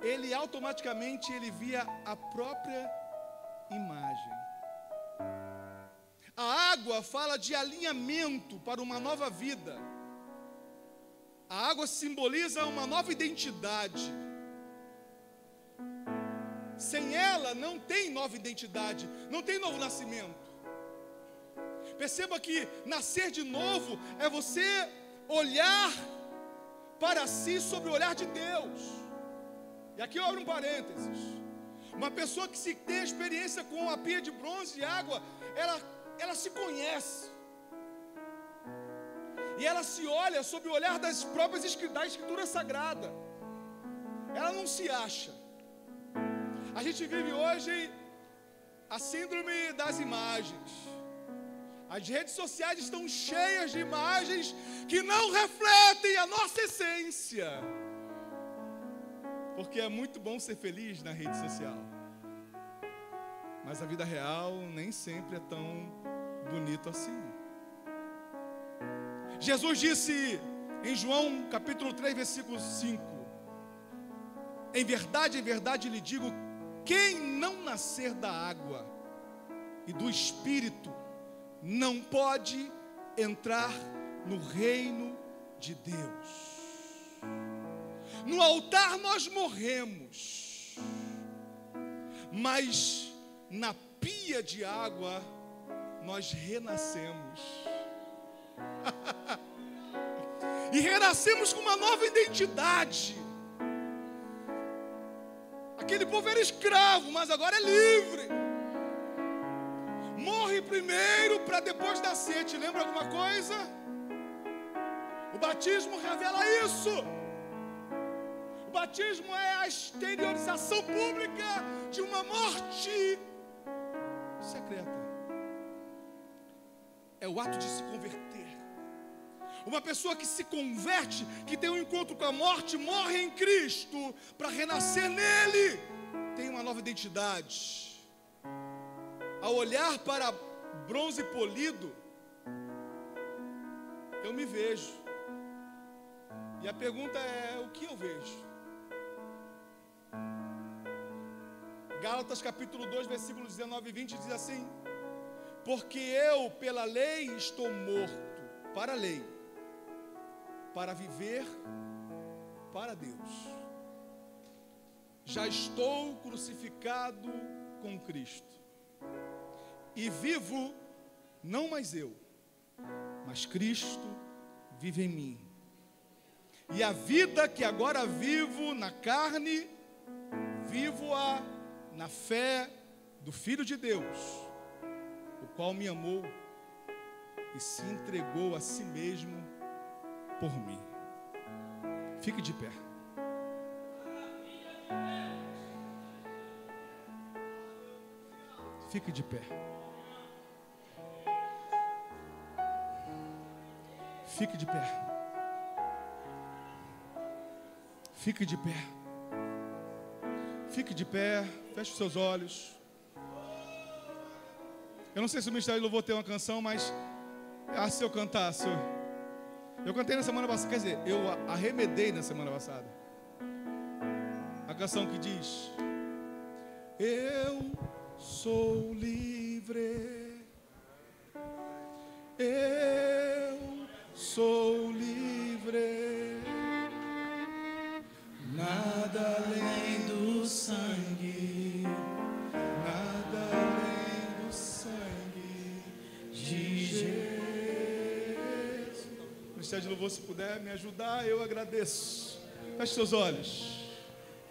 E: ele automaticamente via a própria imagem. A água fala de alinhamento para uma nova vida. A água simboliza uma nova identidade. Sem ela não tem nova identidade, não tem novo nascimento. Perceba que nascer de novo é você olhar para si sob o olhar de Deus. E aqui eu abro um parênteses. Uma pessoa que se tem experiência com a pia de bronze e água, ela se conhece. E ela se olha sob o olhar das próprias da Escritura Sagrada. Ela não se acha. A gente vive hoje a síndrome das imagens. As redes sociais estão cheias de imagens que não refletem a nossa essência. Porque é muito bom ser feliz na rede social, mas a vida real nem sempre é tão bonito assim. Jesus disse em João capítulo 3, versículo 5: em verdade lhe digo, quem não nascer da água e do Espírito não pode entrar no reino de Deus. No altar nós morremos, mas na pia de água nós renascemos. E renascemos com uma nova identidade. Aquele povo era escravo, mas agora é livre. Morre primeiro para depois nascer. Te lembra alguma coisa? O batismo revela isso. O batismo é a exteriorização pública de uma morte secreta. É o ato de se converter. Uma pessoa que se converte, que tem um encontro com a morte, morre em Cristo para renascer nele. Tem uma nova identidade. Ao olhar para bronze polido, eu me vejo. E a pergunta é: o que eu vejo? Gálatas capítulo 2, versículos 19 e 20 diz assim: Porque eu, pela lei, estou morto para a lei, para viver para Deus. Já estou crucificado com Cristo. E vivo, não mais eu, mas Cristo vive em mim. E a vida que agora vivo na carne, vivo-a na fé do Filho de Deus, o qual me amou e se entregou a si mesmo por mim. Fique de pé. Fique de pé. Fique de pé. Fique de pé. Fique de pé. Feche os seus olhos. Eu não sei se o Ministério de Louvor tem uma canção, mas se eu cantasse. Eu cantei na semana passada, quer dizer, eu arremedei na semana passada. A canção que diz: eu sou livre. Eu sou livre. Nada além do sangue. Nada além do sangue de Jesus. Ministério de Louvor, se puder me ajudar, eu agradeço. Feche seus olhos.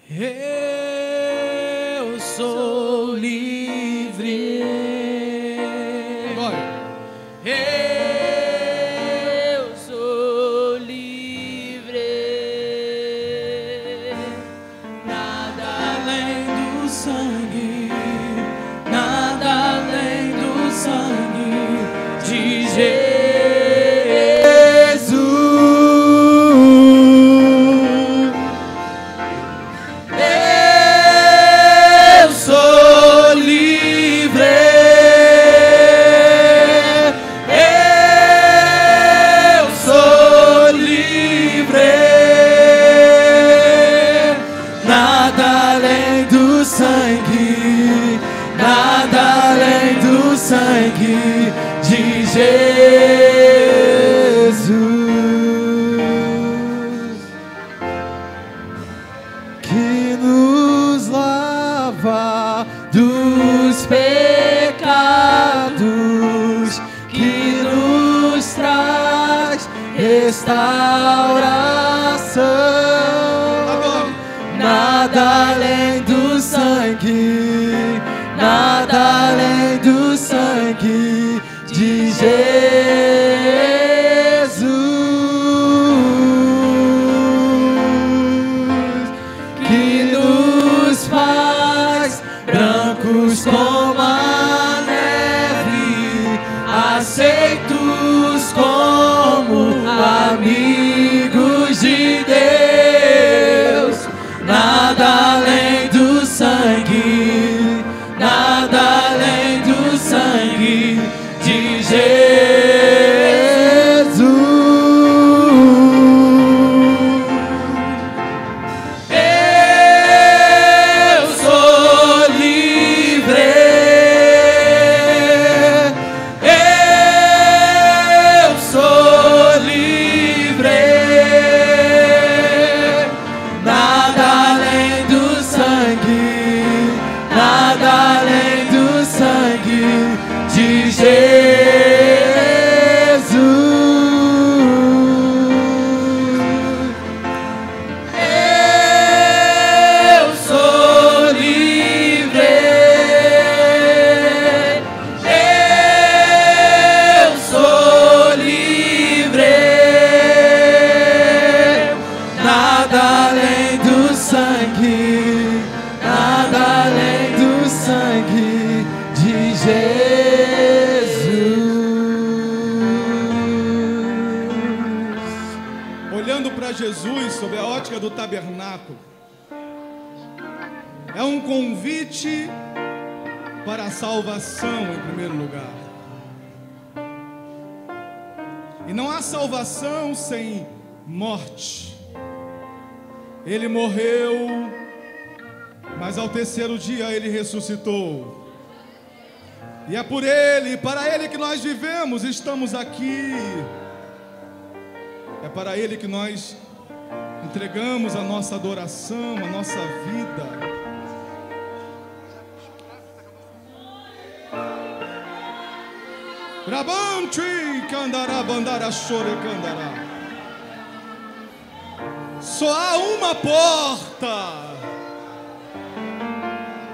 F: Eu sou livre.
E: Agora.
F: Eu sou livre. Nada além do sangue. Nada além do sangue de Jesus. Sangue de Jesus, que nos lava dos pecados, que nos traz restauração. Nada além do sangue. Nada além do sangue de Jesus, que nos faz brancos como a neve, aceitos como amigos de Deus. Nada além do sangue. Nada além do sangue de Jesus. Eu sou livre. Eu sou livre. Nada além do sangue. Nada além do sangue de Jesus. Eu sou livre. Eu sou livre. Nada além do sangue. Nada além do sangue de Jesus.
E: Olhando para Jesus sob a ótica do tabernáculo, é um convite para a salvação em primeiro lugar. E não há salvação sem morte. Ele morreu, mas ao terceiro dia ele ressuscitou. E é por Ele e para Ele que nós vivemos, estamos aqui. É para Ele que nós entregamos a nossa adoração, a nossa vida. Rabantri candará, bandara, chore, candará. Só há uma porta.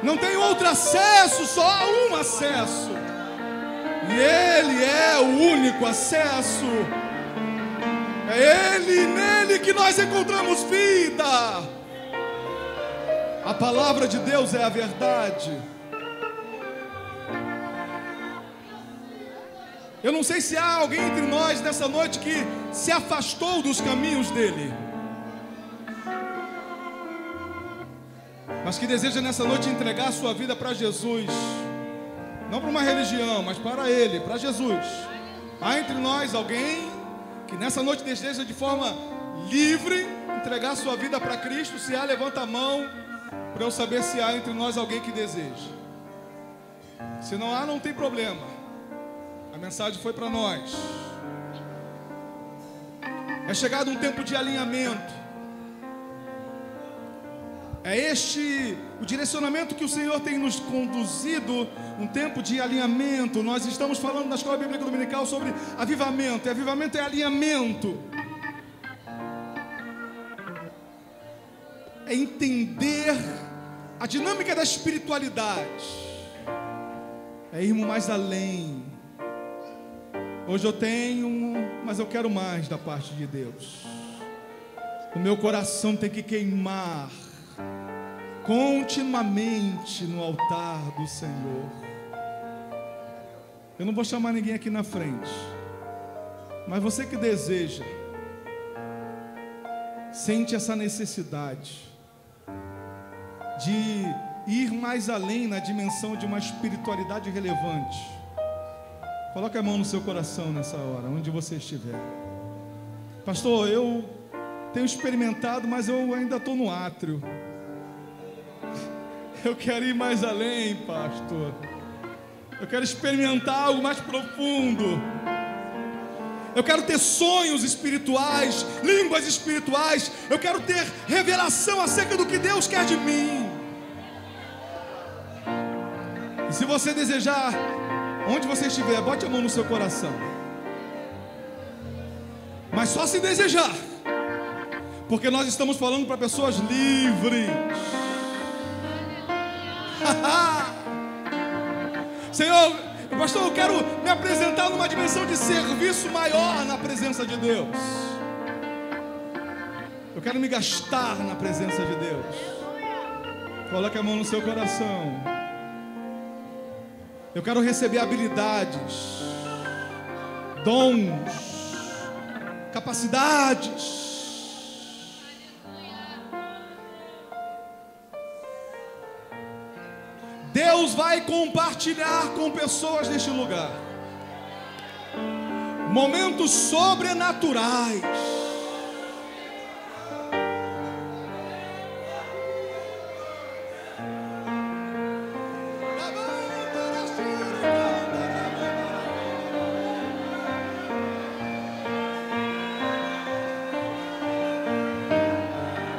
E: Não tem outro acesso, só há um acesso. E Ele é o único acesso. É Ele, nele que nós encontramos vida. A palavra de Deus é a verdade. Eu não sei se há alguém entre nós nessa noite que se afastou dos caminhos dele, mas que deseja nessa noite entregar a sua vida para Jesus. Não para uma religião, mas para Ele, para Jesus. Há entre nós alguém que nessa noite deseja de forma livre entregar a sua vida para Cristo? Se há, levanta a mão para eu saber se há entre nós alguém que deseja. Se não há, não tem problema. A mensagem foi para nós. É chegado um tempo de alinhamento. É este o direcionamento que o Senhor tem nos conduzido, um tempo de alinhamento. Nós estamos falando na Escola Bíblica Dominical sobre avivamento. E avivamento é alinhamento. É entender a dinâmica da espiritualidade. É irmos mais além. Hoje eu tenho, mas eu quero mais da parte de Deus. O meu coração tem que queimar continuamente no altar do Senhor. Eu não vou chamar ninguém aqui na frente, mas você que deseja, sente essa necessidade de ir mais além na dimensão de uma espiritualidade relevante. Coloque a mão no seu coração nessa hora, onde você estiver. Pastor, eu tenho experimentado, mas eu ainda estou no átrio. Eu quero ir mais além, pastor. Eu quero experimentar algo mais profundo. Eu quero ter sonhos espirituais, línguas espirituais. Eu quero ter revelação acerca do que Deus quer de mim. E se você desejar, onde você estiver, bote a mão no seu coração. Mas só se desejar, porque nós estamos falando para pessoas livres. Senhor, pastor, eu quero me apresentar numa dimensão de serviço maior na presença de Deus. Eu quero me gastar na presença de Deus. Coloque a mão no seu coração. Eu quero receber habilidades, dons, capacidades. Deus vai compartilhar com pessoas neste lugar momentos sobrenaturais.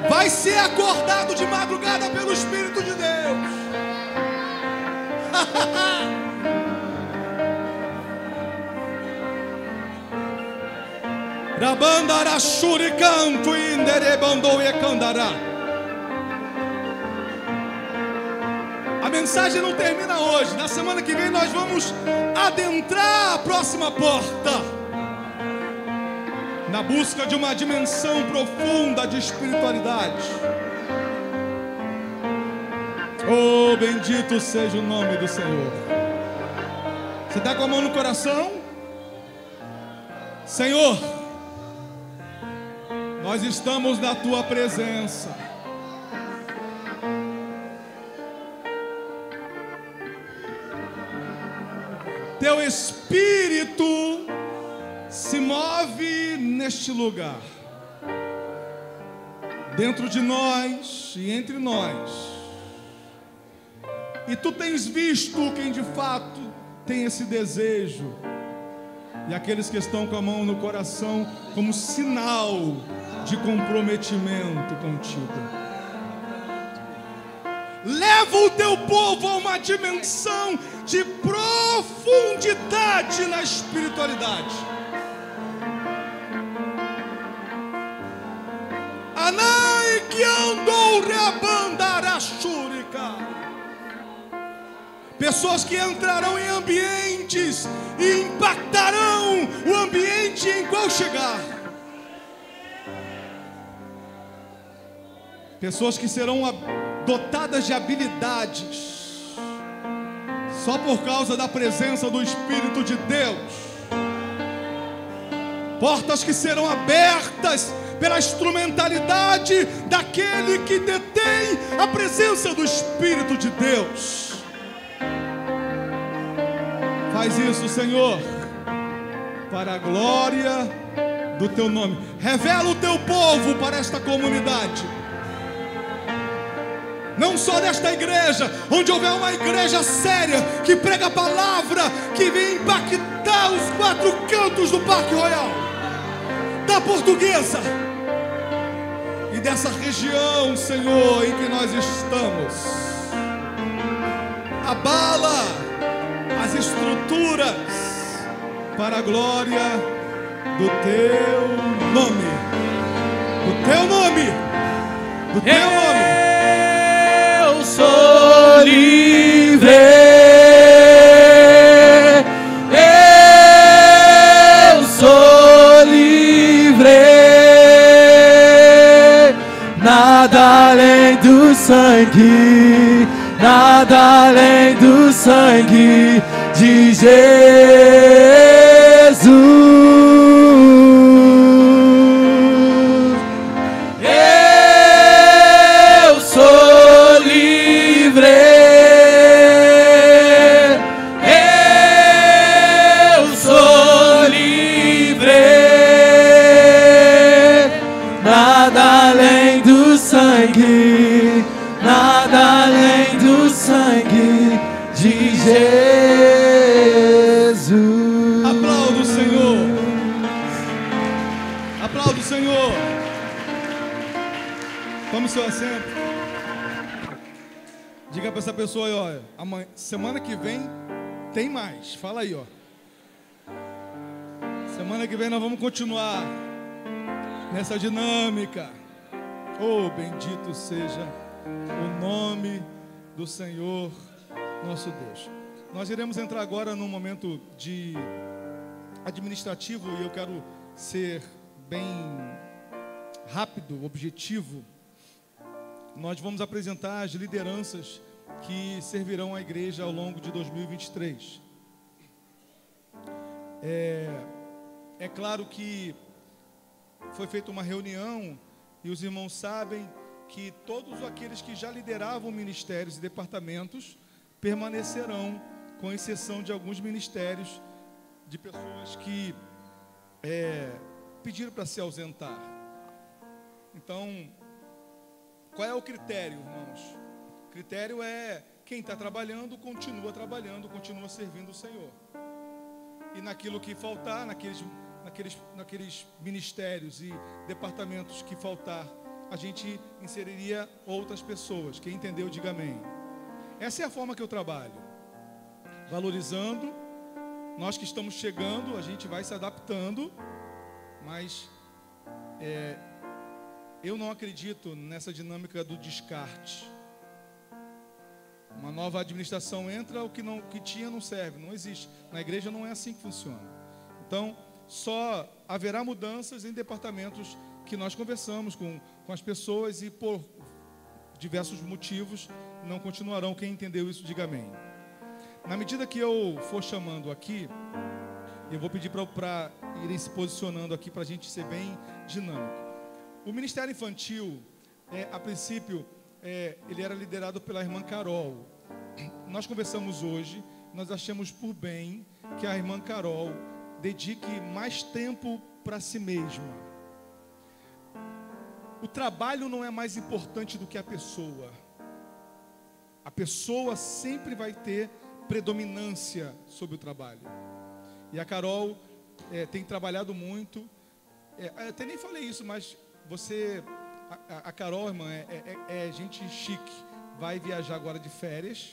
E: Vai ser acordado de madrugada pelo Espírito de Deus. Rabandara shurikantu indere bandou e candará. A mensagem não termina hoje. Na semana que vem nós vamos adentrar a próxima porta, na busca de uma dimensão profunda de espiritualidade. Oh, bendito seja o nome do Senhor. Você está com a mão no coração? Senhor, nós estamos na Tua presença. Teu Espírito se move neste lugar, dentro de nós e entre nós. E Tu tens visto quem de fato têm esse desejo. E aqueles que estão com a mão no coração como sinal de comprometimento contigo. Leva o teu povo a uma dimensão de profundidade na espiritualidade. Anai que andou reabandarachurica. Pessoas que entrarão em ambientes e impactarão o ambiente em qual chegar. Pessoas que serão dotadas de habilidades só por causa da presença do Espírito de Deus. Portas que serão abertas pela instrumentalidade daquele que detém a presença do Espírito de Deus. Faz isso, Senhor, para a glória do teu nome. Revela o teu povo para esta comunidade. Não só desta igreja, onde houver uma igreja séria, que prega a palavra, que vem impactar os 4 cantos do Parque Royal, da Portuguesa e dessa região, Senhor, em que nós estamos. Abala as estruturas para a glória do teu nome, do teu nome, do teu nome.
F: Eu sou livre, eu sou livre, nada além do sangue, nada além do sangue de Jesus. Eu sou livre, eu sou livre, nada além do sangue, nada além do sangue de Jesus.
E: Aplauda o Senhor. Aplauda o Senhor. Tome seu assento. Diga para essa pessoa aí, ó, amanhã, semana que vem tem mais. Fala aí, ó. Semana que vem nós vamos continuar nessa dinâmica. Oh, bendito seja o nome do Senhor nosso Deus. Nós iremos entrar agora num momento de administrativo e eu quero ser bem rápido, objetivo. Nós vamos apresentar as lideranças que servirão à igreja ao longo de 2023. É claro que foi feita uma reunião e os irmãos sabem que todos aqueles que já lideravam ministérios e departamentos permanecerão, com exceção de alguns ministérios de pessoas que pediram para se ausentar. Então, qual é o critério, irmãos? O critério é quem está trabalhando, continua servindo o Senhor. E naquilo que faltar, naqueles ministérios e departamentos que faltar, a gente inseriria outras pessoas. Quem entendeu, diga amém. Essa é a forma que eu trabalho. Valorizando, nós que estamos chegando, a gente vai se adaptando, mas eu não acredito nessa dinâmica do descarte. Uma nova administração entra, o que tinha não serve, não existe. Na igreja não é assim que funciona. Então, só haverá mudanças em departamentos que nós conversamos com as pessoas e por diversos motivos não continuarão. Quem entendeu isso, diga amém. Na medida que eu for chamando aqui, eu vou pedir para irem se posicionando aqui para a gente ser bem dinâmico. O Ministério Infantil, a princípio, ele era liderado pela irmã Carol. Nós conversamos hoje, nós achamos por bem que a irmã Carol dedique mais tempo para si mesma. O trabalho não é mais importante do que a pessoa. A pessoa sempre vai ter predominância sobre o trabalho. E a Carol tem trabalhado muito. Até nem falei isso, mas a Carol, irmã, é gente chique. Vai viajar agora de férias,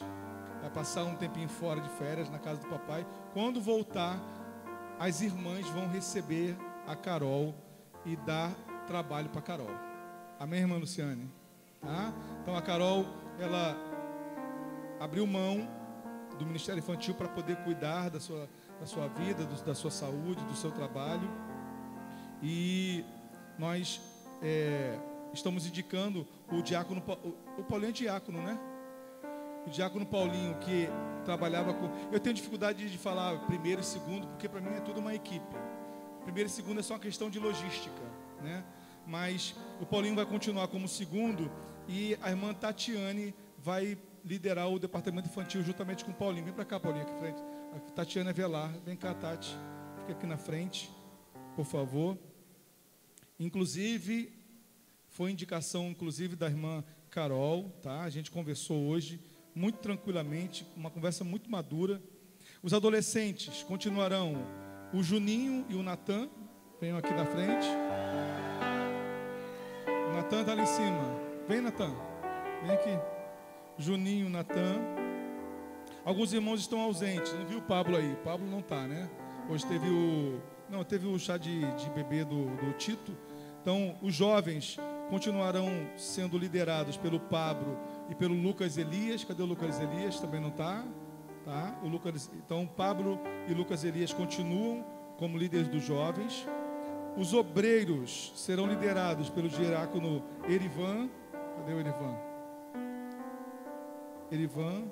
E: vai passar um tempinho fora de férias na casa do papai. Quando voltar, as irmãs vão receber a Carol e dar trabalho para a Carol. Amém, irmã Luciane? Tá? Então a Carol, ela abriu mão do Ministério Infantil para poder cuidar da sua vida, da sua saúde, do seu trabalho. E nós estamos indicando o diácono, o Paulinho é diácono, né? O diácono Paulinho, que trabalhava com... Eu tenho dificuldade de falar primeiro e segundo, porque para mim é tudo uma equipe. Primeiro e segundo é só uma questão de logística, né? Mas o Paulinho vai continuar como segundo e a irmã Tatiane vai liderar o departamento infantil juntamente com o Paulinho. Vem para cá, Paulinho, aqui frente. A Tatiana Velar, vem cá, Tati. Fica aqui na frente, por favor. Inclusive, foi indicação da irmã Carol, tá? A gente conversou hoje muito tranquilamente, uma conversa muito madura. Os adolescentes continuarão o Juninho e o Natan, venham aqui na frente. O Natan está ali em cima. Vem, Natan, vem aqui. Juninho, Natan. Alguns irmãos estão ausentes. Não viu o Pablo aí? O Pablo não está, né? Hoje teve o chá de bebê do Tito. Então, os jovens continuarão sendo liderados pelo Pablo e pelo Lucas Elias. Cadê o Lucas Elias? Também não está. Tá? Então, Pablo e Lucas Elias continuam como líderes dos jovens. Os obreiros serão liderados pelo diácono Erivan. Cadê o Erivan? Erivan.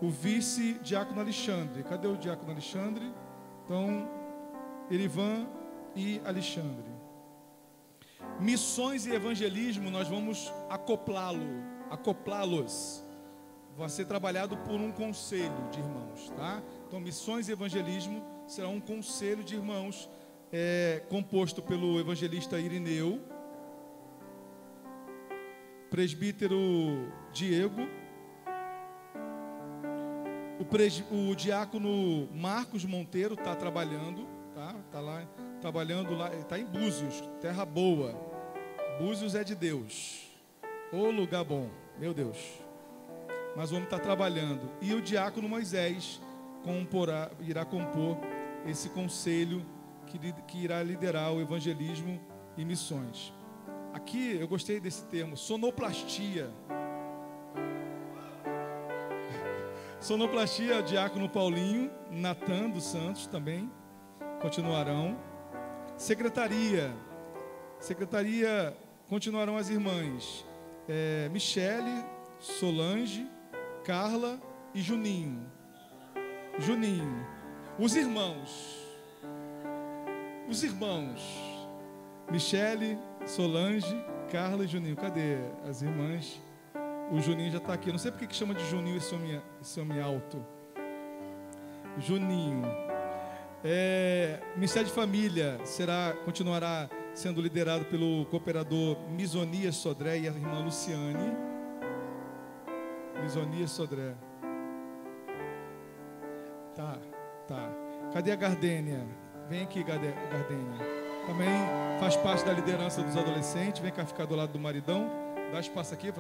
E: O vice-diácono Alexandre. Cadê o diácono Alexandre? Então, Erivan e Alexandre. Missões e evangelismo, nós vamos acoplá-los. Vai ser trabalhado por um conselho de irmãos, tá? Então, missões e evangelismo será um conselho de irmãos composto pelo evangelista Irineu, presbítero Diego, o diácono Marcos Monteiro está trabalhando, tá? Está lá trabalhando lá, está em Búzios, terra boa. Búzios é de Deus. Ô lugar bom, meu Deus. Mas o homem está trabalhando. E o diácono Moisés irá compor esse conselho que irá liderar o evangelismo e missões. Aqui eu gostei desse termo, sonoplastia. Sonoplastia, diácono Paulinho, Natan dos Santos também continuarão. Secretaria, continuarão as irmãs Michele, Solange, Carla e Juninho. Os irmãos, Michele, Solange, Carla e Juninho. Cadê as irmãs? O Juninho já está aqui. Não sei porque que chama de Juninho esse homem alto. Juninho. Ministério de Família continuará sendo liderado pelo cooperador Misonias Sodré e a irmã Luciane. Misonias Sodré. Tá. Cadê a Gardênia? Vem aqui, Gardênia. Também faz parte da liderança dos adolescentes. Vem cá ficar do lado do maridão. Dá espaço aqui,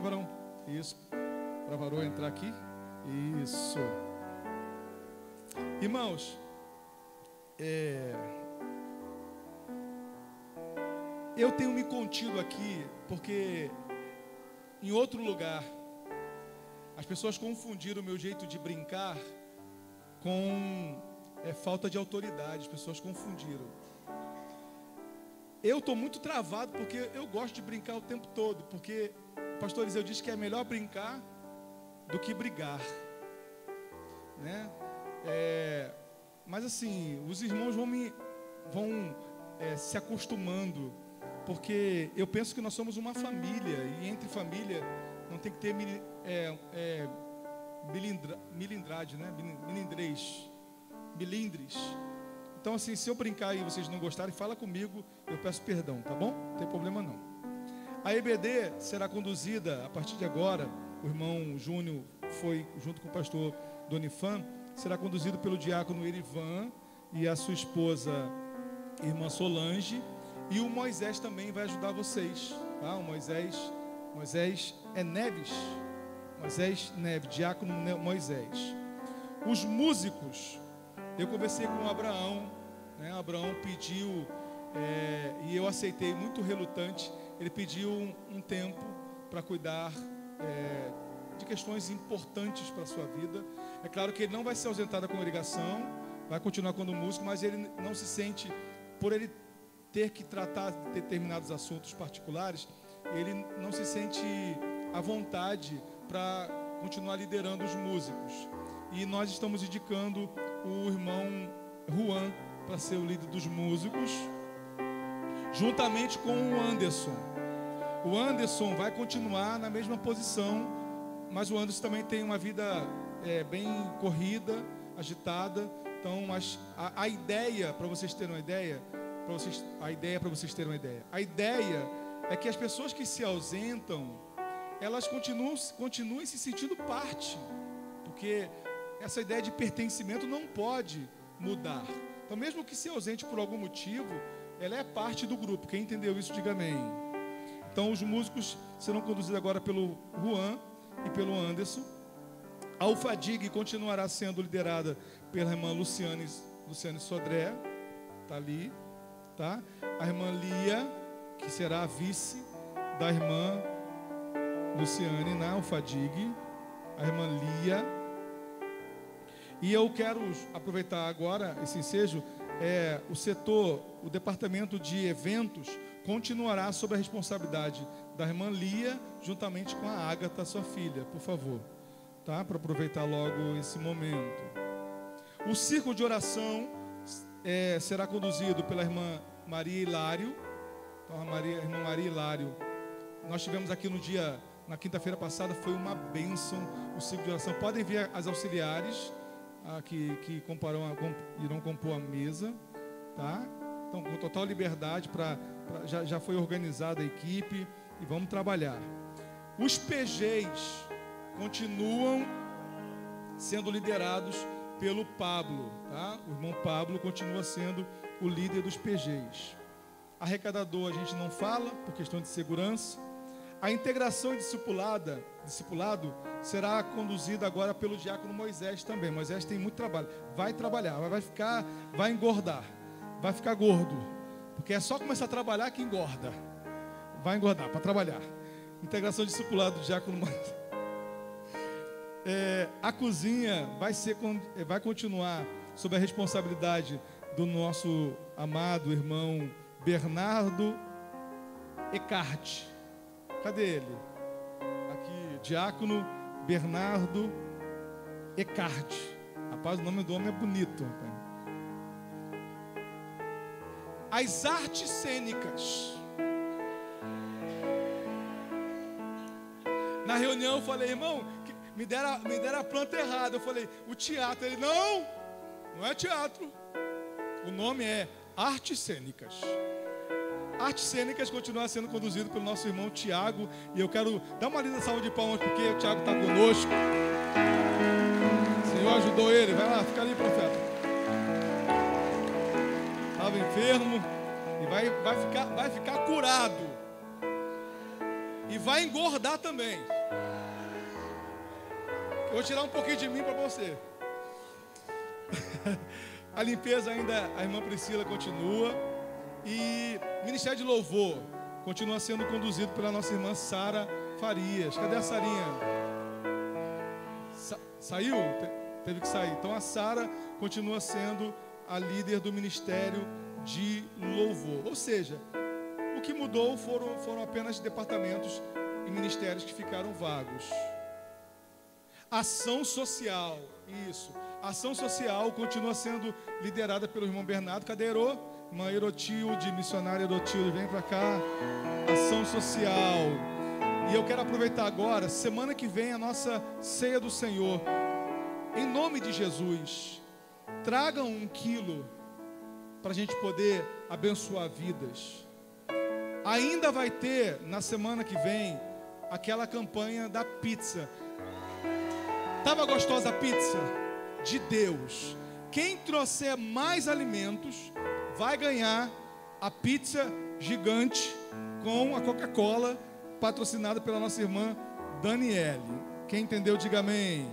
E: varão. Isso. Para varão entrar aqui. Isso. Irmãos, eu tenho me contido aqui porque em outro lugar as pessoas confundiram o meu jeito de brincar com falta de autoridade. As pessoas confundiram. Eu estou muito travado porque eu gosto de brincar o tempo todo, porque o pastor Eliseu disse que é melhor brincar do que brigar, né? Mas assim, os irmãos vão se acostumando, porque eu penso que nós somos uma família, e entre família não tem que ter milindrade, né? Milindres. Então assim, se eu brincar e vocês não gostarem, fala comigo, eu peço perdão, tá bom? Não tem problema não. A EBD será conduzida a partir de agora, o irmão Júnior foi junto com o pastor Donifan, será conduzido pelo diácono Erivan e a sua esposa, irmã Solange, e o Moisés também vai ajudar vocês, tá? O Moisés é Neves, diácono Moisés. Os músicos, eu conversei com o Abraão, né? Abraão pediu, e eu aceitei muito relutante. Ele pediu um tempo para cuidar de questões importantes para a sua vida. É claro que ele não vai se ausentar da congregação, vai continuar como músico, mas ele não se sente, por ele ter que tratar de determinados assuntos particulares, ele não se sente à vontade para continuar liderando os músicos. E nós estamos indicando o irmão Juan para ser o líder dos músicos, juntamente com o Anderson. O Anderson vai continuar na mesma posição, mas o Anderson também tem uma vida bem corrida, agitada. Então, mas a ideia, para vocês terem uma ideia, a ideia é que as pessoas que se ausentam, elas continuem se sentindo parte, porque essa ideia de pertencimento não pode mudar. Então, mesmo que se ausente por algum motivo, ela é parte do grupo. Quem entendeu isso, diga amém. Então, os músicos serão conduzidos agora pelo Juan e pelo Anderson. A UFADIG continuará sendo liderada pela irmã Luciane Sodré, está ali, tá? A irmã Lia, que será a vice da irmã Luciane na UFADIG, a irmã Lia. E eu quero aproveitar agora esse ensejo, o departamento de eventos continuará sob a responsabilidade da irmã Lia, juntamente com a Ágata, sua filha, por favor, tá? Para aproveitar logo esse momento. O círculo de oração será conduzido pela irmã Maria Hilário. Então, irmã Maria Hilário, nós tivemos aqui na quinta-feira passada, foi uma bênção o círculo de oração. Podem vir as auxiliares que irão compor a mesa, tá? Então, com total liberdade, já foi organizada a equipe e vamos trabalhar. Os PGs continuam sendo liderados pelo Pablo, tá? O irmão Pablo continua sendo o líder dos PGs. Arrecadador a gente não fala, por questão de segurança. A integração e discipulado será conduzida agora pelo diácono Moisés também. Moisés tem muito trabalho. Vai trabalhar, vai engordar, vai ficar gordo. Porque é só começar a trabalhar que engorda. Vai engordar para trabalhar. Integração e discipulado do diácono Moisés. A cozinha vai continuar sob a responsabilidade do nosso amado irmão Bernardo Ecarte. Cadê ele? Aqui, diácono Bernardo Ecarte. Rapaz, o nome do homem é bonito. Rapaz. As artes cênicas. Na reunião eu falei, irmão, me deram a planta errada. Eu falei, o teatro. Ele, não é teatro. O nome é artes cênicas. Artes cênicas continua sendo conduzido pelo nosso irmão Tiago. E eu quero dar uma linda salva de palmas, porque o Tiago está conosco. O Senhor ajudou ele. Vai lá, fica ali, profeta. Estava enfermo e vai ficar curado. E vai engordar também. Eu vou tirar um pouquinho de mim para você. A limpeza ainda, a irmã Priscila continua. E o Ministério de Louvor continua sendo conduzido pela nossa irmã Sara Farias. Cadê a Sarinha? Saiu? Teve que sair. Então a Sara continua sendo a líder do Ministério de Louvor. Ou seja, o que mudou foram apenas departamentos e ministérios que ficaram vagos. Ação social, isso. Ação social continua sendo liderada pelo irmão Bernardo. Cadê Herô? Irmã Erotilde, missionária Erotilde, vem para cá. Ação social. E eu quero aproveitar agora, semana que vem, a nossa ceia do Senhor. Em nome de Jesus, tragam 1 quilo para a gente poder abençoar vidas. Ainda vai ter, na semana que vem, aquela campanha da pizza. Tava gostosa a pizza? De Deus. Quem trouxer mais alimentos vai ganhar a pizza gigante com a Coca-Cola, patrocinada pela nossa irmã Daniele. Quem entendeu, diga amém.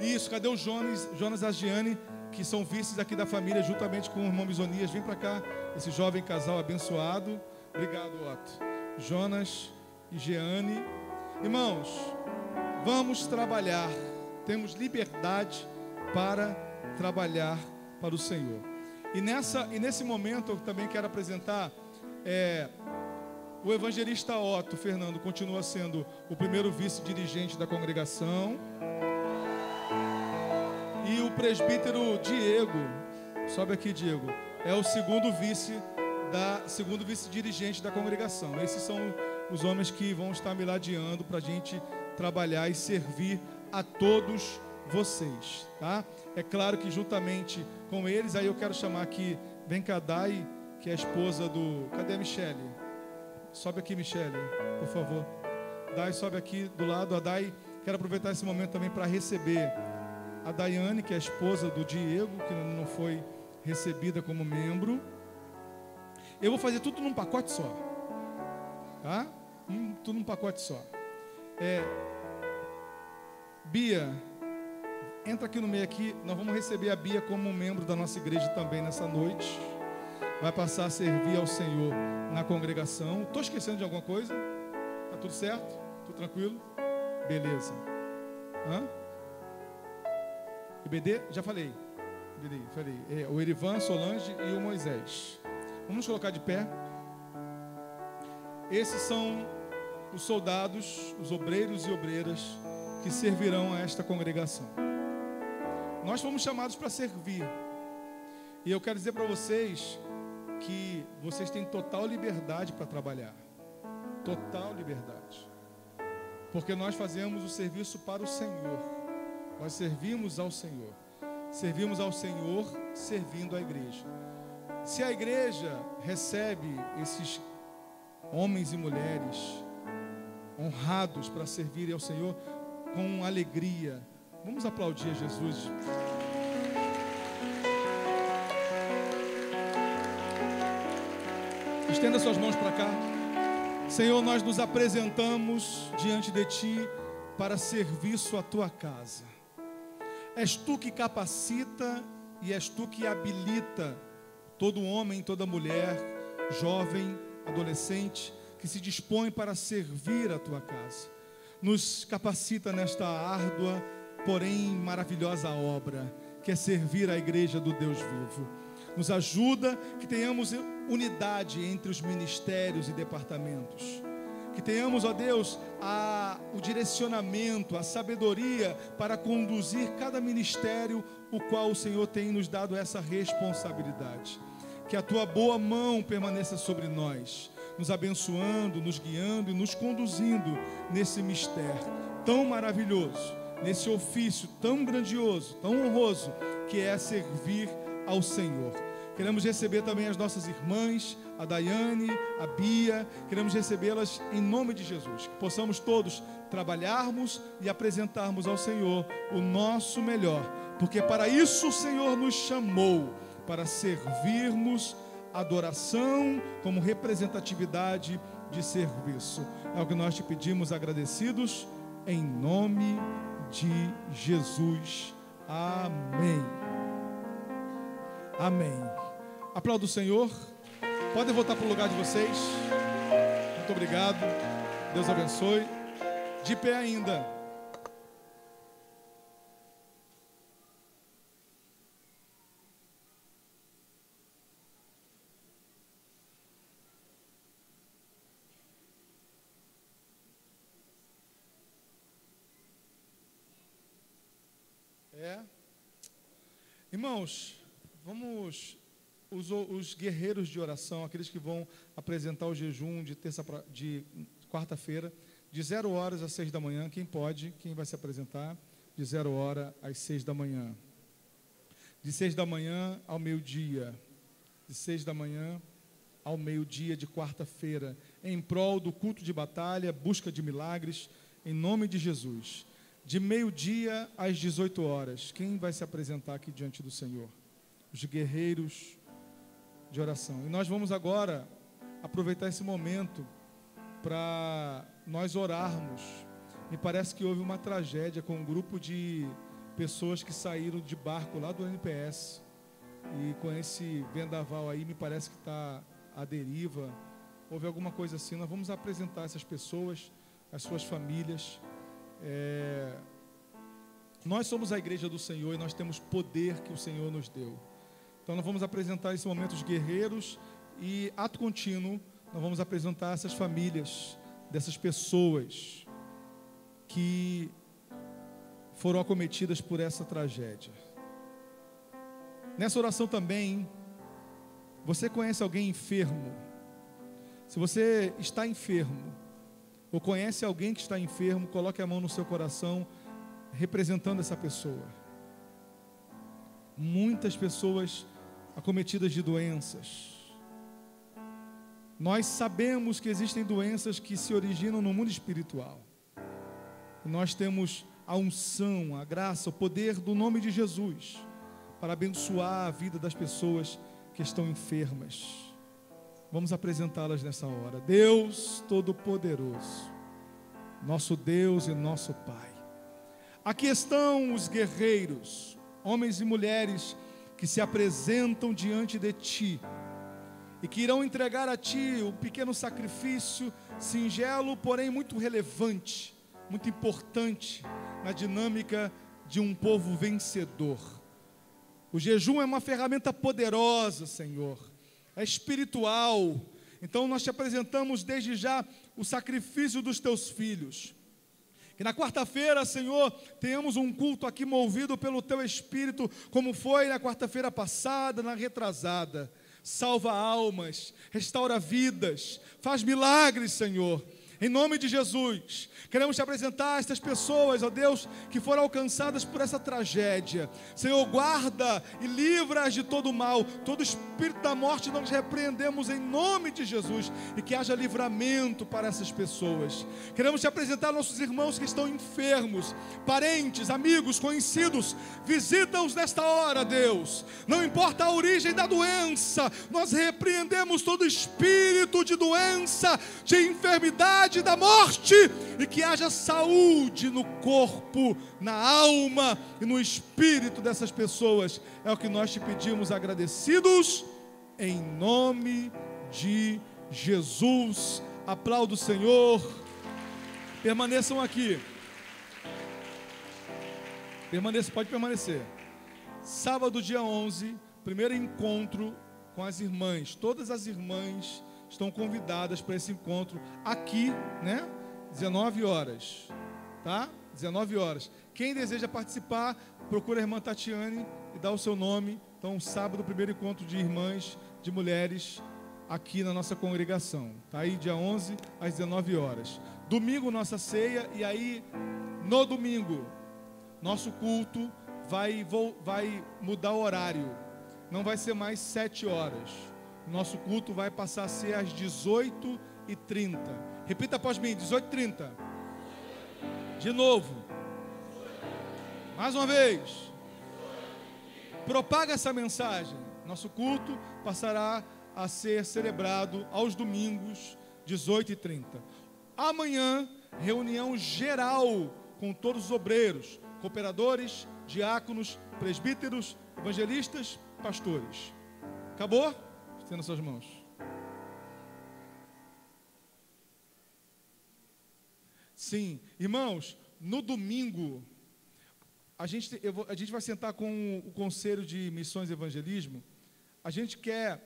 E: Isso, cadê o Jonas e a Giane, que são vices aqui da família, juntamente com o irmão Bisonias? Vem para cá, esse jovem casal abençoado. Obrigado, Otto. Jonas e Giane. Irmãos, vamos trabalhar. Temos liberdade para trabalhar para o Senhor. E nesse momento eu também quero apresentar o evangelista Otto Fernando, continua sendo o primeiro vice-dirigente da congregação. E o presbítero Diego, sobe aqui, Diego, é o segundo vice-dirigente da congregação. Esses são os homens que vão estar me ladeando para a gente trabalhar e servir a todos vocês, tá? É claro que juntamente com eles, aí eu quero chamar aqui, vem cá, Dai, que é a esposa do... Cadê a Michele? Sobe aqui, Michele, por favor. Dai, sobe aqui do lado. A Dai, quero aproveitar esse momento também para receber a Daiane, que é a esposa do Diego, que não foi recebida como membro. Eu vou fazer tudo num pacote só, tá? Tudo num pacote só. Bia, entra aqui no meio aqui. Nós vamos receber a Bia como membro da nossa igreja também nessa noite. Vai passar a servir ao Senhor na congregação. Estou esquecendo de alguma coisa? Tá tudo certo? Tudo tranquilo? Beleza. IBD? Já falei. Falei. O Erivan, Solange e o Moisés. Vamos nos colocar de pé. Esses são os soldados, os obreiros e obreiras que servirão a esta congregação. Nós fomos chamados para servir. E eu quero dizer para vocês que vocês têm total liberdade para trabalhar. Total liberdade. Porque nós fazemos o serviço para o Senhor. Nós servimos ao Senhor. Servimos ao Senhor servindo a igreja. Se a igreja recebe esses homens e mulheres honrados para servirem ao Senhor com alegria, vamos aplaudir a Jesus. Estenda suas mãos para cá. Senhor, nós nos apresentamos diante de Ti para serviço à Tua casa. És Tu que capacita e és Tu que habilita todo homem, toda mulher, jovem, adolescente, que se dispõe para servir a Tua casa. Nos capacita nesta árdua, porém maravilhosa obra, que é servir a igreja do Deus vivo. Nos ajuda que tenhamos unidade entre os ministérios e departamentos. Que tenhamos, ó Deus, o direcionamento, a sabedoria para conduzir cada ministério, o qual o Senhor tem nos dado essa responsabilidade. Que a Tua boa mão permaneça sobre nós, nos abençoando, nos guiando e nos conduzindo nesse mistério tão maravilhoso, nesse ofício tão grandioso, tão honroso, que é servir ao Senhor. Queremos receber também as nossas irmãs, a Daiane, a Bia. Queremos recebê-las em nome de Jesus. Que possamos todos trabalharmos e apresentarmos ao Senhor o nosso melhor. Porque para isso o Senhor nos chamou, para servirmos adoração como representatividade de serviço. É o que nós te pedimos agradecidos, em nome de Jesus. Amém. Amém. Aplauda o Senhor. Podem voltar para o lugar de vocês. Muito obrigado. Deus abençoe. De pé ainda. Irmãos, vamos, os guerreiros de oração, aqueles que vão apresentar o jejum de quarta-feira, de 0 horas às 6 da manhã. Quem pode? Quem vai se apresentar? De 0 hora às 6 da manhã. De 6 da manhã ao meio-dia. De 6 da manhã ao meio-dia de quarta-feira, em prol do culto de batalha, busca de milagres, em nome de Jesus. de meio-dia às 18 horas. Quem vai se apresentar aqui diante do Senhor? Os guerreiros de oração. E nós vamos agora aproveitar esse momento para nós orarmos. Me parece que houve uma tragédia com um grupo de pessoas que saíram de barco lá do NPS. E com esse vendaval aí, me parece que está à deriva. Houve alguma coisa assim. Nós vamos apresentar essas pessoas, as suas famílias. Nós somos a igreja do Senhor e nós temos poder que o Senhor nos deu. Então nós vamos apresentar esse momento os guerreiros e, ato contínuo, nós vamos apresentar essas famílias, dessas pessoas que foram acometidas por essa tragédia. Nessa oração também, você conhece alguém enfermo? Se você está enfermo, ou conhece alguém que está enfermo, coloque a mão no seu coração, representando essa pessoa. Muitas pessoas acometidas de doenças. Nós sabemos que existem doenças que se originam no mundo espiritual. E nós temos a unção, a graça, o poder do nome de Jesus para abençoar a vida das pessoas que estão enfermas. Vamos apresentá-las nessa hora. Deus Todo-Poderoso, nosso Deus e nosso Pai. Aqui estão os guerreiros, homens e mulheres que se apresentam diante de Ti e que irão entregar a Ti um pequeno sacrifício singelo, porém muito relevante, muito importante na dinâmica de um povo vencedor. O jejum é uma ferramenta poderosa, Senhor, é espiritual. Então nós Te apresentamos desde já o sacrifício dos Teus filhos. Que na quarta-feira, Senhor, tenhamos um culto aqui movido pelo Teu Espírito, como foi na quarta-feira passada, na retrasada. Salva almas, restaura vidas, faz milagres, Senhor. Em nome de Jesus, queremos Te apresentar estas pessoas, ó Deus, que foram alcançadas por essa tragédia. Senhor, guarda e livra-as de todo mal. Todo espírito da morte nós repreendemos em nome de Jesus. E que haja livramento para essas pessoas. Queremos Te apresentar nossos irmãos que estão enfermos, parentes, amigos, conhecidos. Visita-os nesta hora, Deus. Não importa a origem da doença, nós repreendemos todo espírito de doença, de enfermidade, da morte, e que haja saúde no corpo, na alma e no espírito dessas pessoas. É o que nós Te pedimos agradecidos, em nome de Jesus. Aplauda o Senhor. Permaneçam aqui. Pode permanecer. Sábado, dia 11, primeiro encontro com as irmãs. Todas as irmãs estão convidadas para esse encontro aqui, né? 19 horas, tá? 19 horas. Quem deseja participar, procura a irmã Tatiane e dá o seu nome. Então, sábado, primeiro encontro de irmãs, de mulheres, aqui na nossa congregação. Tá aí, dia 11, às 19 horas. Domingo, nossa ceia, e aí, no domingo, nosso culto vai mudar o horário. Não vai ser mais 7 horas. Nosso culto vai passar a ser às 18h30. Repita após mim, 18h30. De novo. Mais uma vez. Propaga essa mensagem. Nosso culto passará a ser celebrado aos domingos, 18h30. Amanhã, reunião geral com todos os obreiros, cooperadores, diáconos, presbíteros, evangelistas, pastores. Acabou? Estenda suas mãos. Sim, irmãos, no domingo, a gente vai sentar com o Conselho de Missões e Evangelismo. A gente quer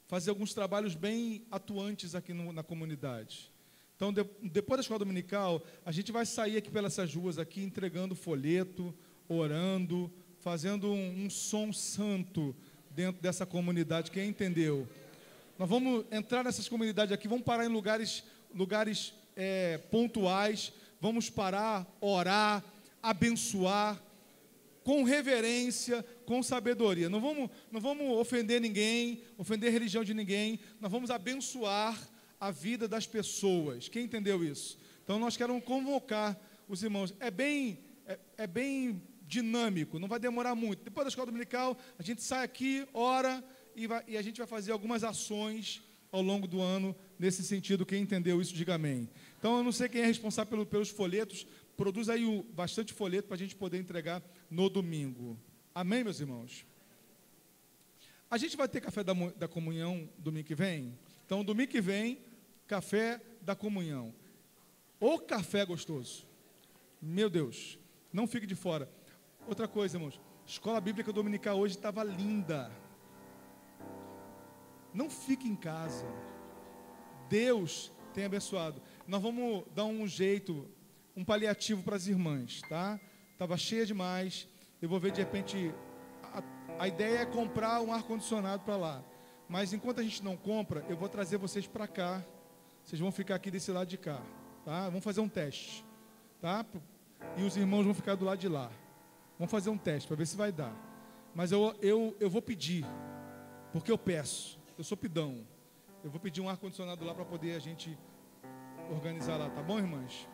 E: fazer alguns trabalhos bem atuantes aqui na comunidade. Então, depois da escola dominical, a gente vai sair aqui pelas ruas aqui, entregando folheto, orando, fazendo um som santo dentro dessa comunidade. Quem entendeu? Nós vamos entrar nessas comunidades aqui, vamos parar em lugares pontuais, vamos parar, orar, abençoar, com reverência, com sabedoria. Não vamos ofender ninguém, ofender a religião de ninguém, nós vamos abençoar a vida das pessoas. Quem entendeu isso? Então nós queremos convocar os irmãos, é bem dinâmico, não vai demorar muito. Depois da escola dominical, a gente sai aqui, ora, e a gente vai fazer algumas ações ao longo do ano, nesse sentido. Quem entendeu isso, diga amém. Então, eu não sei quem é responsável pelos folhetos, produz aí bastante folheto para a gente poder entregar no domingo. Amém, meus irmãos? A gente vai ter café da comunhão domingo que vem? Então, domingo que vem, café da comunhão. Ô café gostoso! Meu Deus, não fique de fora. Outra coisa, irmãos, escola bíblica dominical hoje estava linda. Não fique em casa. Deus tem abençoado. Nós vamos dar um jeito, um paliativo para as irmãs, tá? Estava cheia demais. Eu vou ver de repente. A ideia é comprar um ar-condicionado para lá. Mas enquanto a gente não compra, eu vou trazer vocês para cá. Vocês vão ficar aqui desse lado de cá, tá? Vamos fazer um teste, tá? E os irmãos vão ficar do lado de lá. Vamos fazer um teste para ver se vai dar. Mas eu vou pedir, porque eu peço. Eu sou pidão. Eu vou pedir um ar-condicionado lá para poder a gente organizar lá, tá bom, irmãs?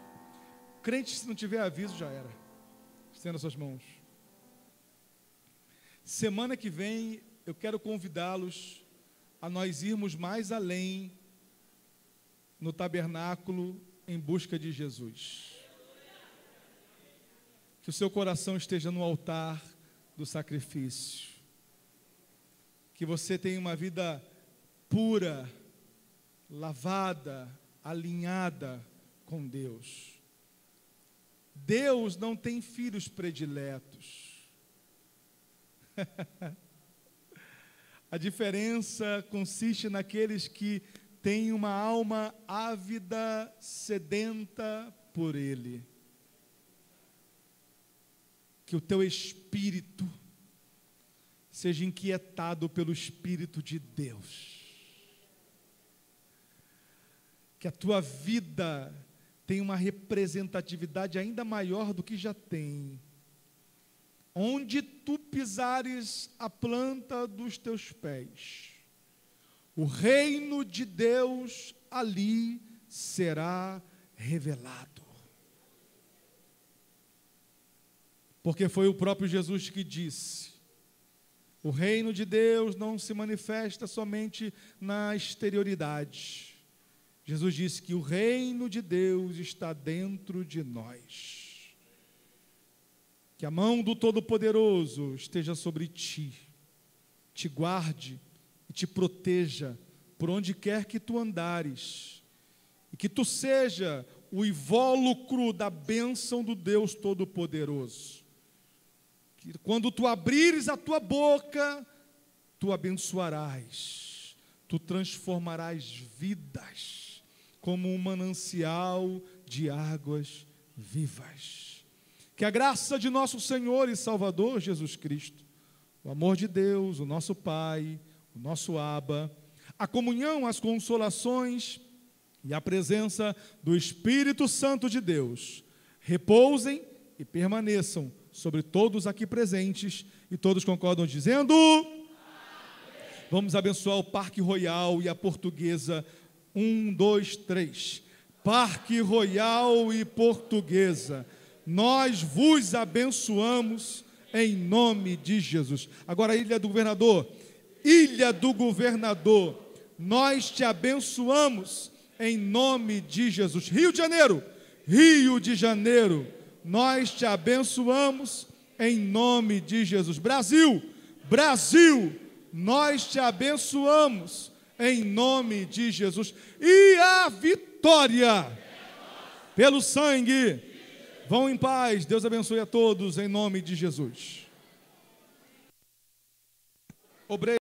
E: Crente, se não tiver aviso, já era. Estenda suas mãos. Semana que vem, eu quero convidá-los a nós irmos mais além no tabernáculo em busca de Jesus. Que o seu coração esteja no altar do sacrifício. Que você tenha uma vida pura, lavada, alinhada com Deus. Deus não tem filhos prediletos. A diferença consiste naqueles que têm uma alma ávida, sedenta por Ele. Que o teu espírito seja inquietado pelo Espírito de Deus. Que a tua vida tenha uma representatividade ainda maior do que já tem. Onde tu pisares a planta dos teus pés, o reino de Deus ali será revelado. Porque foi o próprio Jesus que disse: o reino de Deus não se manifesta somente na exterioridade. Jesus disse que o reino de Deus está dentro de nós. Que a mão do Todo-Poderoso esteja sobre ti, te guarde e te proteja por onde quer que tu andares, e que tu seja o invólucro da bênção do Deus Todo-Poderoso. Que quando tu abrires a tua boca, tu abençoarás, tu transformarás vidas como um manancial de águas vivas. Que a graça de nosso Senhor e Salvador Jesus Cristo, o amor de Deus, o nosso Pai, o nosso Abba, a comunhão, as consolações e a presença do Espírito Santo de Deus repousem e permaneçam sobre todos aqui presentes, e todos concordam dizendo: amém. Vamos abençoar o Parque Royal e a Portuguesa. 1, 2, 3. Parque Royal e Portuguesa, nós vos abençoamos em nome de Jesus. Agora, Ilha do Governador, nós te abençoamos em nome de Jesus. Rio de Janeiro, nós te abençoamos em nome de Jesus. Brasil, nós te abençoamos em nome de Jesus. E a vitória pelo sangue. Vão em paz, Deus abençoe a todos, em nome de Jesus.